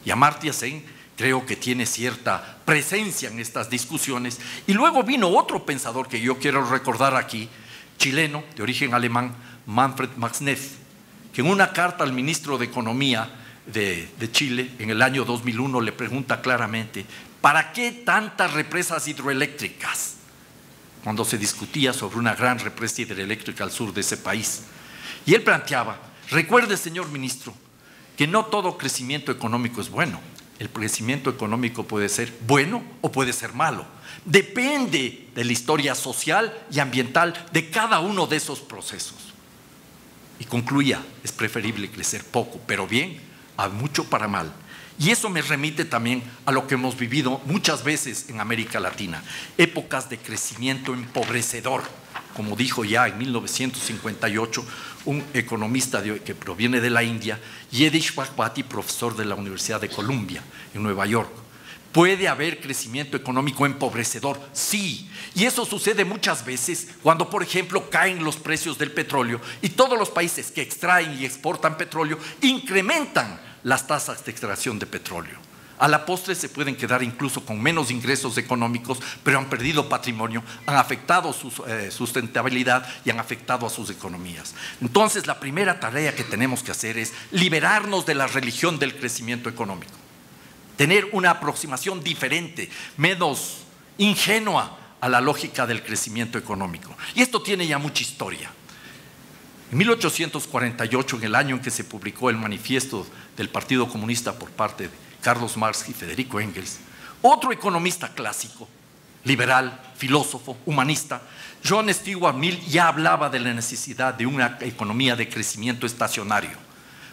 Y Amartya Sen creo que tiene cierta presencia en estas discusiones. Y luego vino otro pensador que yo quiero recordar aquí, chileno, de origen alemán, Manfred Max Neff, que en una carta al ministro de Economía de Chile en el año 2001 le pregunta claramente, ¿para qué tantas represas hidroeléctricas? Cuando se discutía sobre una gran represa hidroeléctrica al sur de ese país. Y él planteaba, recuerde, señor ministro, que no todo crecimiento económico es bueno. El crecimiento económico puede ser bueno o puede ser malo. Depende de la historia social y ambiental de cada uno de esos procesos. Y concluía, es preferible crecer poco, pero bien, a mucho para mal. Y eso me remite también a lo que hemos vivido muchas veces en América Latina, épocas de crecimiento empobrecedor, como dijo ya en 1958 un economista que proviene de la India, Yedish Bhagwati, profesor de la Universidad de Columbia en Nueva York. ¿Puede haber crecimiento económico empobrecedor? Sí, y eso sucede muchas veces cuando, por ejemplo, caen los precios del petróleo y todos los países que extraen y exportan petróleo incrementan las tasas de extracción de petróleo. A la postre se pueden quedar incluso con menos ingresos económicos, pero han perdido patrimonio, han afectado su sustentabilidad y han afectado a sus economías. Entonces, la primera tarea que tenemos que hacer es liberarnos de la religión del crecimiento económico. Tener una aproximación diferente, menos ingenua a la lógica del crecimiento económico. Y esto tiene ya mucha historia. En 1848, en el año en que se publicó el manifiesto del Partido Comunista por parte de Carlos Marx y Federico Engels, otro economista clásico, liberal, filósofo, humanista, John Stuart Mill, ya hablaba de la necesidad de una economía de crecimiento estacionario.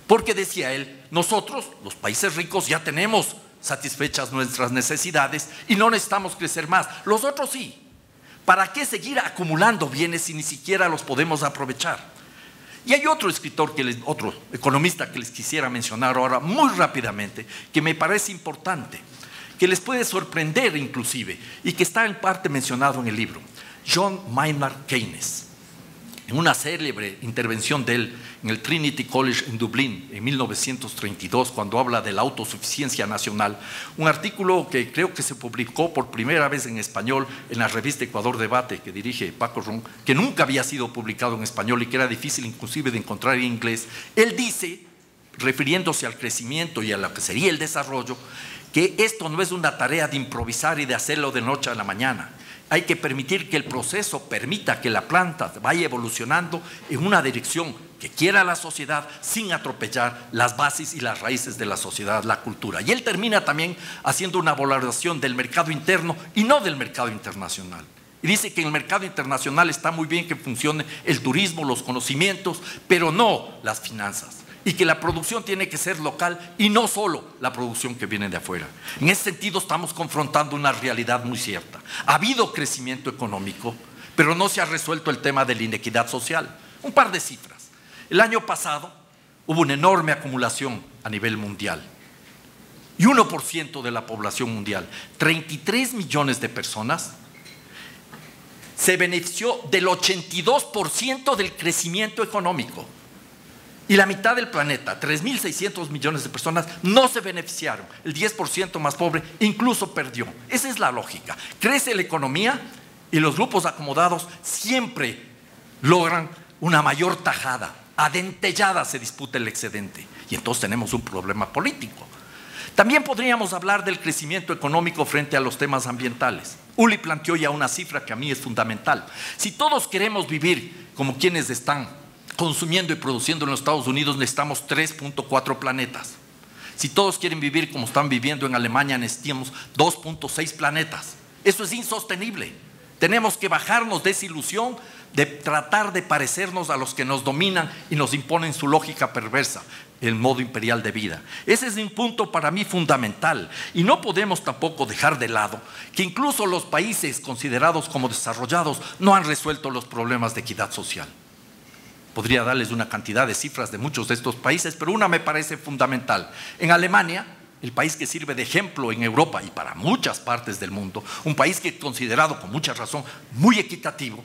Porque decía él, nosotros, los países ricos, ya tenemos satisfechas nuestras necesidades y no necesitamos crecer más. Los otros sí. ¿Para qué seguir acumulando bienes si ni siquiera los podemos aprovechar? Y hay otro escritor, otro economista que les quisiera mencionar ahora muy rápidamente, que me parece importante, que les puede sorprender inclusive, y que está en parte mencionado en el libro, John Maynard Keynes. en una célebre intervención de él en el Trinity College en Dublín en 1932, cuando habla de la autosuficiencia nacional, un artículo que creo que se publicó por primera vez en español en la revista Ecuador Debate, que dirige Paco Ron, que nunca había sido publicado en español y que era difícil inclusive de encontrar en inglés. Él dice, refiriéndose al crecimiento y a lo que sería el desarrollo, que esto no es una tarea de improvisar y de hacerlo de noche a la mañana. Hay que permitir que el proceso permita que la planta vaya evolucionando en una dirección que quiera la sociedad sin atropellar las bases y las raíces de la sociedad, la cultura. Y él termina también haciendo una valoración del mercado interno y no del mercado internacional. Y dice que en el mercado internacional está muy bien que funcione el turismo, los conocimientos, pero no las finanzas. Y que la producción tiene que ser local y no solo la producción que viene de afuera. En ese sentido estamos confrontando una realidad muy cierta. Ha habido crecimiento económico, pero no se ha resuelto el tema de la inequidad social. Un par de cifras. El año pasado hubo una enorme acumulación a nivel mundial. Y 1% de la población mundial, 33 millones de personas, se benefició del 82% del crecimiento económico. Y la mitad del planeta, 3.600 millones de personas, no se beneficiaron. El 10% más pobre incluso perdió. Esa es la lógica. Crece la economía y los grupos acomodados siempre logran una mayor tajada. Adentellada se disputa el excedente. Y entonces tenemos un problema político. También podríamos hablar del crecimiento económico frente a los temas ambientales. Uli planteó ya una cifra que a mí es fundamental. Si todos queremos vivir como quienes están consumiendo y produciendo en los Estados Unidos, necesitamos 3.4 planetas. Si todos quieren vivir como están viviendo en Alemania, necesitamos 2.6 planetas. Eso es insostenible. Tenemos que bajarnos de esa ilusión de tratar de parecernos a los que nos dominan y nos imponen su lógica perversa, el modo imperial de vida. Ese es un punto para mí fundamental. Y no podemos tampoco dejar de lado que incluso los países considerados como desarrollados no han resuelto los problemas de equidad social. Podría darles una cantidad de cifras de muchos de estos países, pero una me parece fundamental. En Alemania, el país que sirve de ejemplo en Europa y para muchas partes del mundo, un país que es considerado con mucha razón muy equitativo,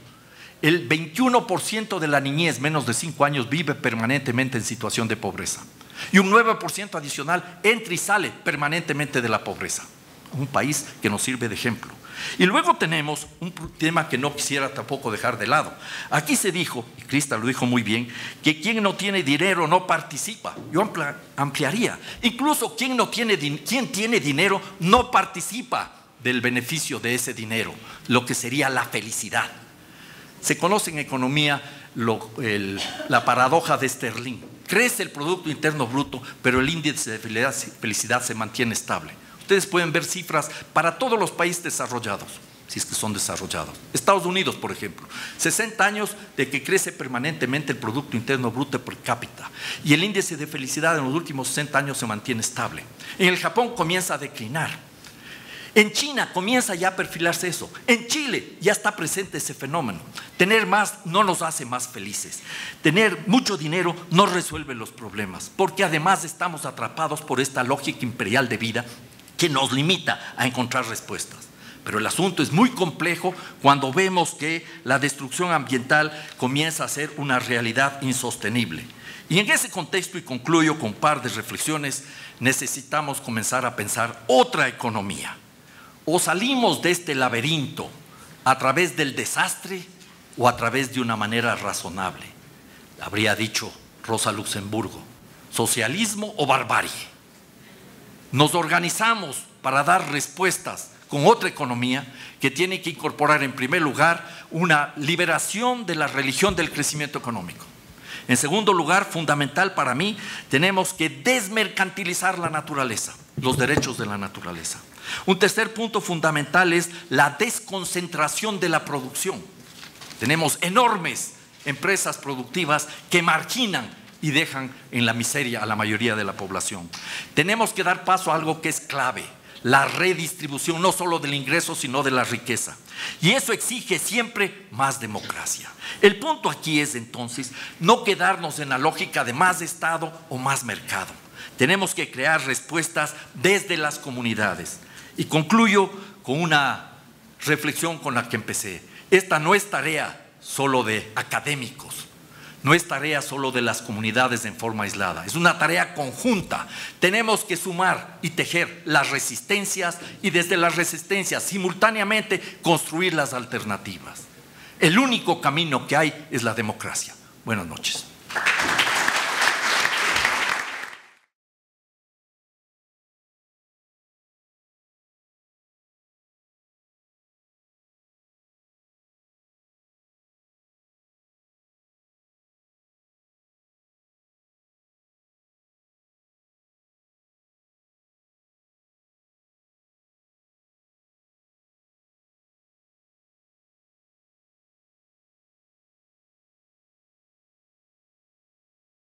el 21% de la niñez menos de 5 años vive permanentemente en situación de pobreza. Y un 9% adicional entra y sale permanentemente de la pobreza. Un país que nos sirve de ejemplo. Y luego tenemos un tema que no quisiera tampoco dejar de lado. Aquí se dijo, y Crista lo dijo muy bien, que quien no tiene dinero no participa. Yo ampliaría. Incluso quien tiene dinero no participa del beneficio de ese dinero, lo que sería la felicidad. Se conoce en economía la paradoja de Sterling. Crece el Producto Interno Bruto, pero el índice de felicidad se mantiene estable. Ustedes pueden ver cifras para todos los países desarrollados, si es que son desarrollados. Estados Unidos, por ejemplo, 60 años de que crece permanentemente el Producto Interno Bruto per cápita y el índice de felicidad en los últimos 60 años se mantiene estable. En el Japón comienza a declinar. En China comienza ya a perfilarse eso. En Chile ya está presente ese fenómeno. Tener más no nos hace más felices. Tener mucho dinero no resuelve los problemas, porque además estamos atrapados por esta lógica imperial de vida que nos limita a encontrar respuestas. Pero el asunto es muy complejo cuando vemos que la destrucción ambiental comienza a ser una realidad insostenible. Y en ese contexto, y concluyo con un par de reflexiones, necesitamos comenzar a pensar otra economía. O salimos de este laberinto a través del desastre o a través de una manera razonable. Habría dicho Rosa Luxemburgo, socialismo o barbarie. Nos organizamos para dar respuestas con otra economía que tiene que incorporar en primer lugar una liberación de la religión del crecimiento económico. En segundo lugar, fundamental para mí, tenemos que desmercantilizar la naturaleza, los derechos de la naturaleza. Un tercer punto fundamental es la desconcentración de la producción. Tenemos enormes empresas productivas que marginan y dejan en la miseria a la mayoría de la población. Tenemos que dar paso a algo que es clave, la redistribución no solo del ingreso, sino de la riqueza. Y eso exige siempre más democracia. El punto aquí es entonces no quedarnos en la lógica de más Estado o más mercado. Tenemos que crear respuestas desde las comunidades. Y concluyo con una reflexión con la que empecé. Esta no es tarea solo de académicos, no es tarea solo de las comunidades en forma aislada, es una tarea conjunta. Tenemos que sumar y tejer las resistencias y desde las resistencias simultáneamente construir las alternativas. El único camino que hay es la democracia. Buenas noches.